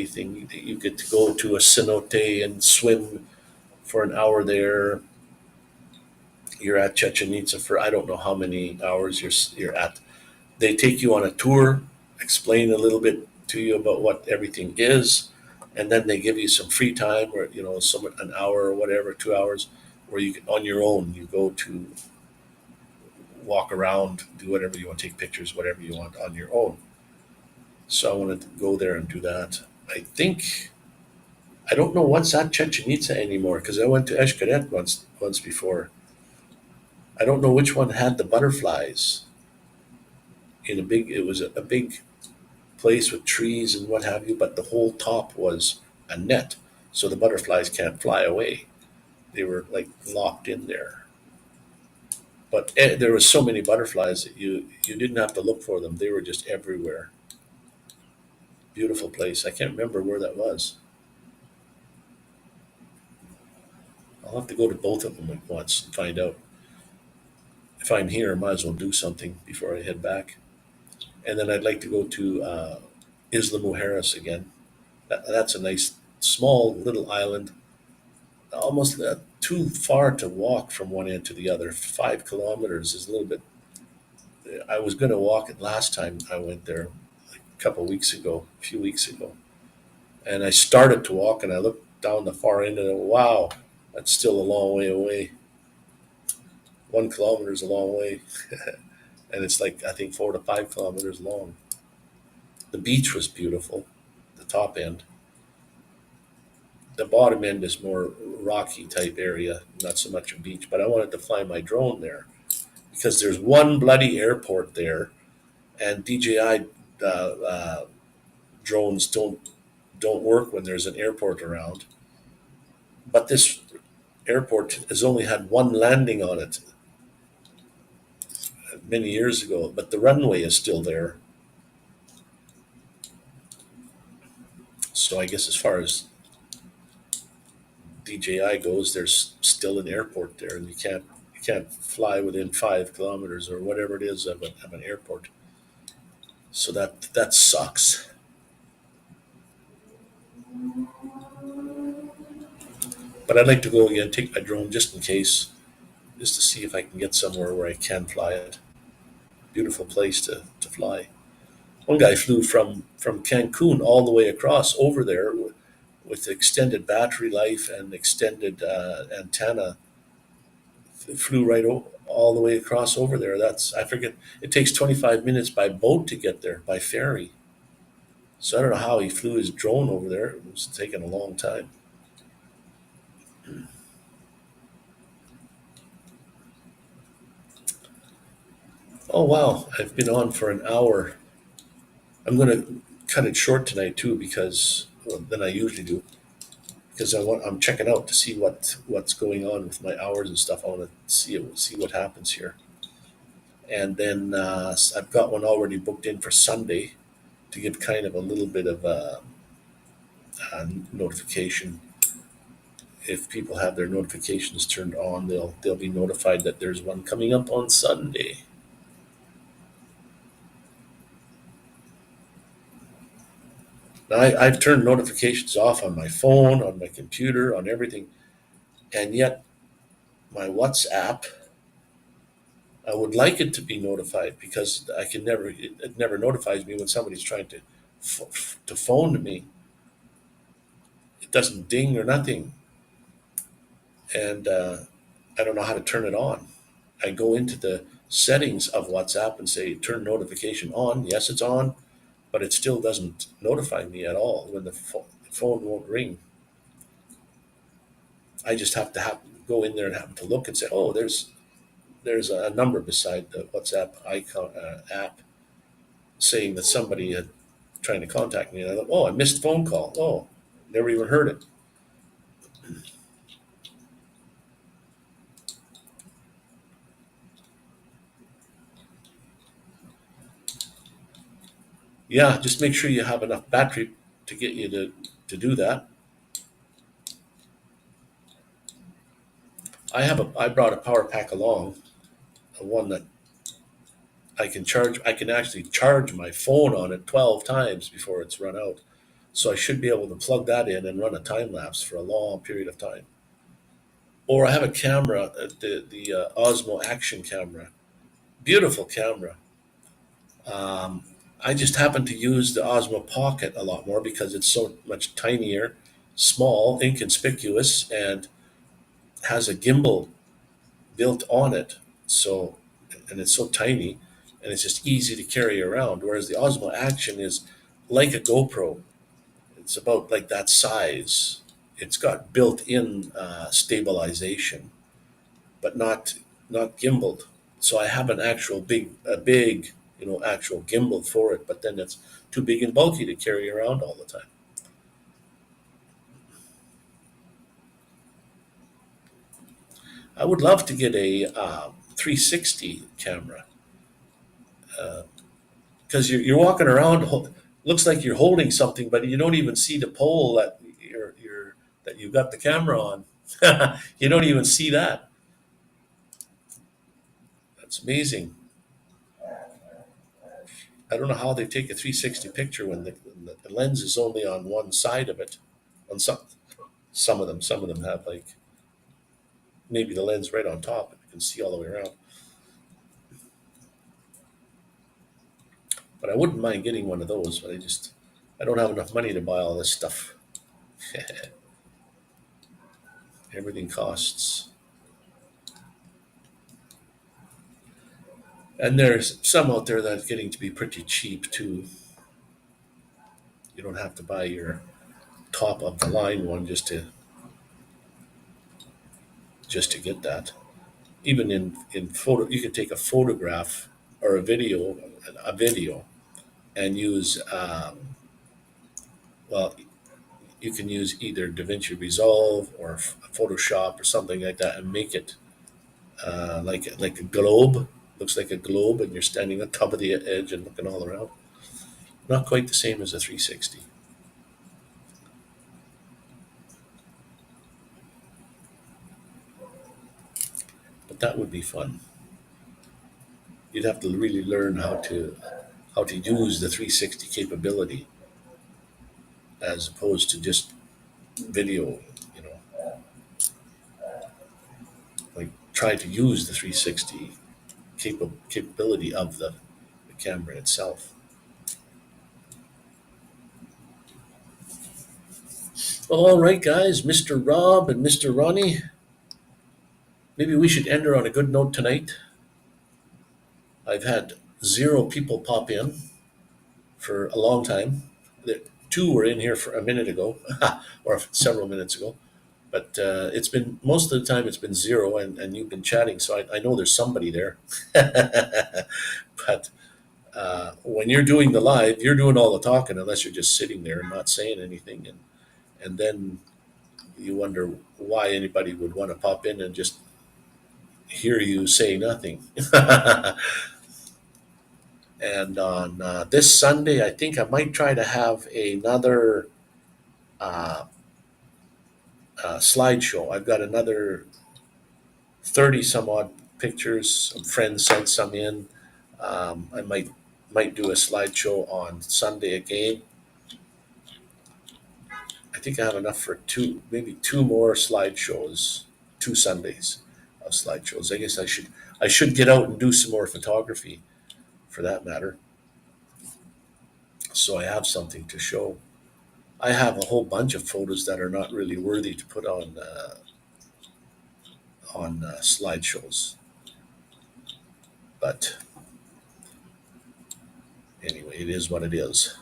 thing. You get to go to a cenote and swim for an hour there. You're at Chichen Itza for I don't know how many hours you're at. They take you on a tour, explain a little bit to you about what everything is, and then they give you some free time, or some an hour or whatever, 2 hours, where you can, on your own you go to walk around, do whatever you want, take pictures, whatever you want on your own. So I wanted to go there and do that. I think I don't know what's at Chichen Itza anymore because I went to Escaret once before. I don't know which one had the butterflies in a big. It was a big place with trees and what have you, but the whole top was a net, so the butterflies can't fly away. They were like locked in there. But there was so many butterflies that you didn't have to look for them; they were just everywhere. Beautiful place. I can't remember where that was. I'll have to go to both of them at once and find out. If I'm here, I might as well do something before I head back. And then I'd like to go to Isla Mujeres again. That's a nice, small little island, almost too far to walk from one end to the other. 5 kilometers is a little bit. I was going to walk it last time I went there, like a couple of weeks ago, a few weeks ago, and I started to walk, and I looked down the far end, and wow, that's still a long way away. 1 kilometer is a long way, and it's like I think 4 to 5 kilometers long. The beach was beautiful, the top end. the bottom end is more rocky type area, not so much a beach. But I wanted to fly my drone there because there's one bloody airport there, and DJI drones don't work when there's an airport around. But this airport has only had one landing on it many years ago, but the runway is still there. So I guess as far as DJI goes, there's still an airport there, and you can't fly within 5 kilometers or whatever it is of an airport. So that sucks. But I'd like to go again, take my drone just in case, just to see if I can get somewhere where I can fly it. Beautiful place to fly. One guy flew from Cancun all the way across over there with extended battery life and extended antenna. Flew all the way across over there. That's, I forget. It takes 25 minutes by boat to get there by ferry. So I don't know how he flew his drone over there. It was taking a long time. Oh wow, I've been on for an hour. I'm gonna cut it short tonight too because than I usually do because I'm checking out to see what's going on with my hours and stuff. I want to see what happens here, and then I've got one already booked in for Sunday to give kind of a little bit of a notification. If people have their notifications turned on, they'll be notified that there's one coming up on Sunday. Now, I've turned notifications off on my phone, on my computer, on everything, and yet my WhatsApp, I would like it to be notified because it never notifies me when somebody's trying to phone to me. It doesn't ding or nothing, and I don't know how to turn it on. I go into the settings of WhatsApp and say turn notification on. Yes, it's on, but it still doesn't notify me at all when the phone won't ring. I just have to go in there and happen to look and say, oh, there's a number beside the WhatsApp icon app saying that somebody had trying to contact me. And I thought, oh, I missed phone call. Oh, never even heard it. Yeah, just make sure you have enough battery to get you to do that. I brought a power pack along, one that I can charge. I can actually charge my phone on it 12 times before it's run out. So I should be able to plug that in and run a time lapse for a long period of time. Or I have a camera, the Osmo Action camera, beautiful camera. Um, I just happen to use the Osmo Pocket a lot more because it's so much tinier, small, inconspicuous, and has a gimbal built on it. So, and it's so tiny, and it's just easy to carry around. Whereas the Osmo Action is like a GoPro. It's about like that size. It's got built-in stabilization, but not gimbaled. So I have an actual a big, actual gimbal for it, but then it's too big and bulky to carry around all the time. I would love to get a 360 camera because you're walking around. Looks like you're holding something, but you don't even see the pole that you got the camera on. You don't even see that. That's amazing. I don't know how they take a 360 picture when the lens is only on one side of it. On some of them have like maybe the lens right on top, and you can see all the way around. But I wouldn't mind getting one of those. But I don't have enough money to buy all this stuff. Everything costs. And there's some out there that's getting to be pretty cheap too. You don't have to buy your top of the line one just to get that. Even in photo, you can take a photograph or a video, and use well, you can use either DaVinci Resolve or Photoshop or something like that, and make it like a globe. Looks like a globe, and you're standing on top of the edge and looking all around. Not quite the same as a 360, but that would be fun. You'd have to really learn how to use the 360 capability as opposed to just video. You know, like try to use the 360 capability of the camera itself. Well, all right, guys, Mr. Rob and Mr. Ronnie, maybe we should end her on a good note tonight. I've had 0 people pop in for a long time. The 2 were in here for a minute ago, or several minutes ago. But it's been most of the time it's been 0, and you've been chatting, so I know there's somebody there. But when you're doing the live, you're doing all the talking, unless you're just sitting there and not saying anything, and then you wonder why anybody would want to pop in and just hear you say nothing. And on this Sunday, I think I might try to have another uh, slideshow. I've got another 30 some odd pictures. Some friends sent some in. I might do a slideshow on Sunday again. I think I have enough for maybe 2 more slideshows, 2 Sundays of slideshows. I guess I should get out and do some more photography, for that matter, so I have something to show. I have a whole bunch of photos that are not really worthy to put on slideshows, but anyway, it is what it is.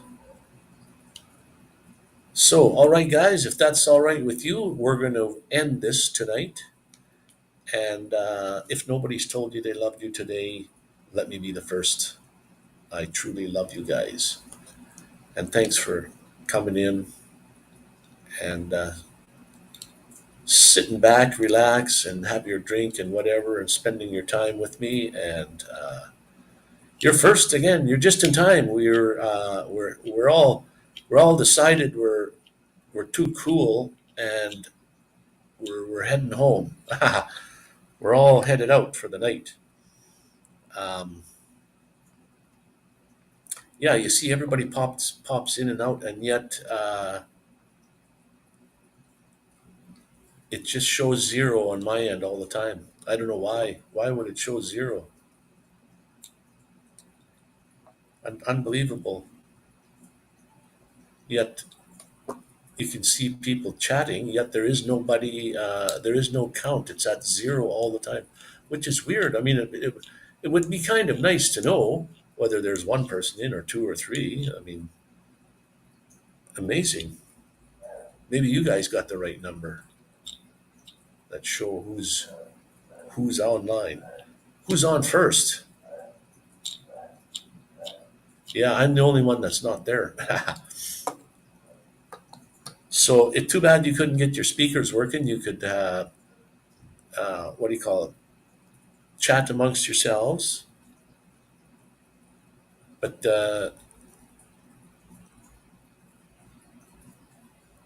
So, all right, guys, if that's all right with you, we're going to end this tonight. And if nobody's told you they loved you today, let me be the first. I truly love you guys. And thanks for coming in and sitting back, relax, and have your drink and whatever, and spending your time with me. And you're first again. You're just in time. We're all decided we're too cool, and we're heading home. We're all headed out for the night. Um, yeah, you see, everybody pops in and out, and yet it just shows 0 on my end all the time. I don't know why. Why would it show 0? Unbelievable. Yet you can see people chatting, yet there is nobody. There is no count. It's at 0 all the time, which is weird. I mean, it would be kind of nice to know whether there's 1 person in, or 2 or 3. I mean, amazing. Maybe you guys got the right number that show who's online, who's on first. Yeah, I'm the only one that's not there. So it's too bad you couldn't get your speakers working. You could what do you call it? Chat amongst yourselves. But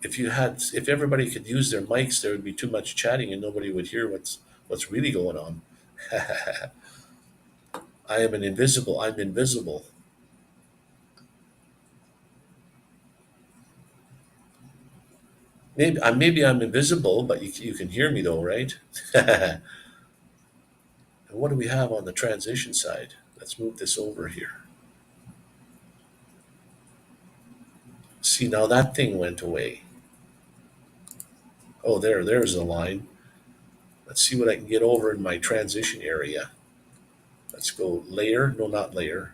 if everybody could use their mics, there would be too much chatting, and nobody would hear what's really going on. I'm invisible. Maybe I'm invisible, but you can hear me though, right? And what do we have on the transition side? Let's move this over here. See, now that thing went away. Oh, there's the line. Let's see what I can get over in my transition area. Let's go layer. No, not layer.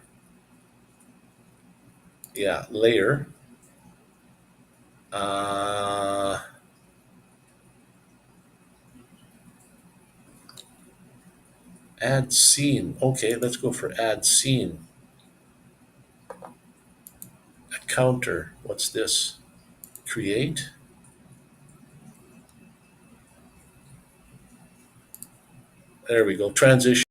Yeah, layer. Uh, add scene. Okay, let's go for add scene. A counter. What's this? Create. There we go. Transition.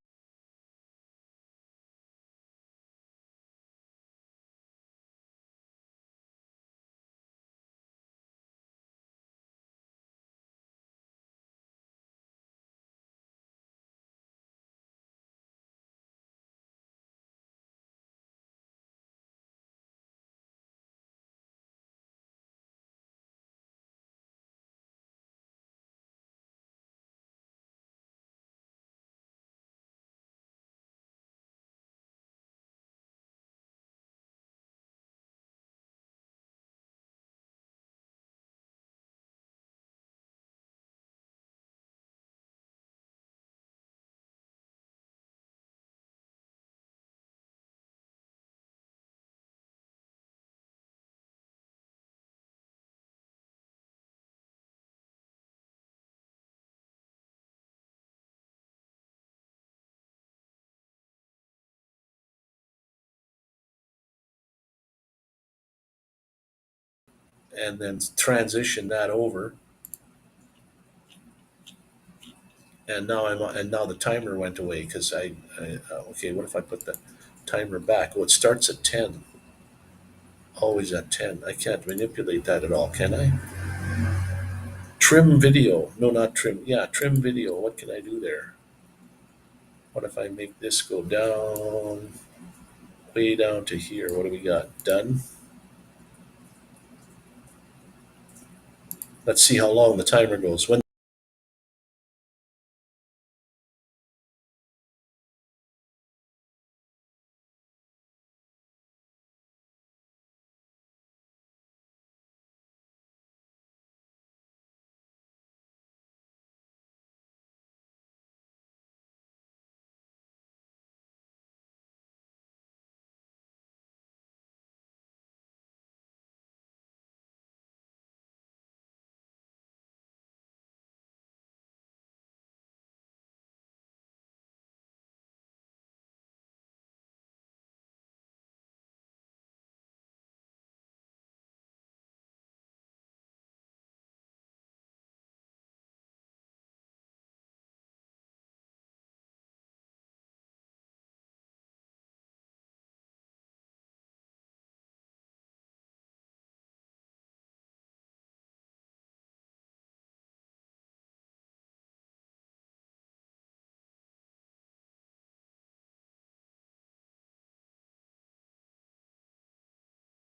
And then transition that over. And now the timer went away because okay, what if I put the timer back? Oh, it starts at 10. Always at 10. I can't manipulate that at all, can I? Trim video. No, not trim. Yeah, trim video. What can I do there? What if I make this go down, way down to here? What do we got? Done. Let's see how long the timer goes. When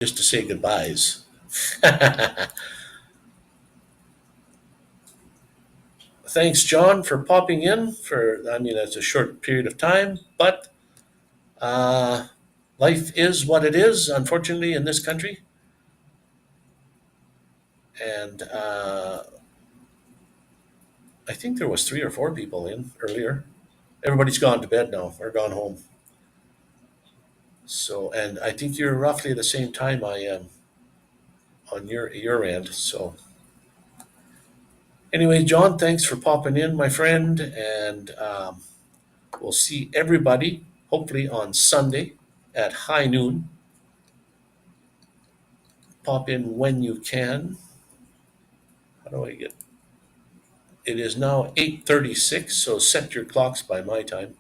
just to say goodbyes. Thanks, John, for popping in. I mean, that's a short period of time, but uh, life is what it is, unfortunately, in this country. And I think there was 3 or 4 people in earlier. Everybody's gone to bed now or gone home. So, and I think you're roughly the same time I am on your end. So, anyway, John, thanks for popping in, my friend, and we'll see everybody hopefully on Sunday at high noon. Pop in when you can. How do I get? It is now 8:36, so set your clocks by my time.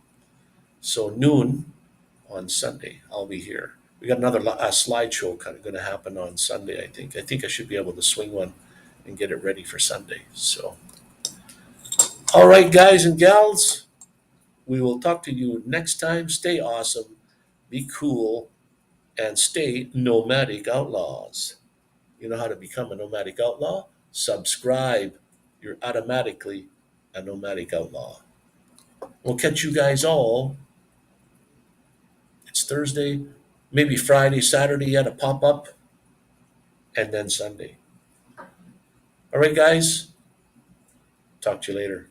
So noon on Sunday, I'll be here. We got another slideshow kind of going to happen on Sunday. I think. I think I should be able to swing one and get it ready for Sunday. So, all right, guys and gals, we will talk to you next time. Stay awesome, be cool, and stay nomadic outlaws. You know how to become a nomadic outlaw? Subscribe. You're automatically a nomadic outlaw. We'll catch you guys all. It's Thursday, maybe Friday, Saturday, yet a pop up, and then Sunday. All right, guys. Talk to you later.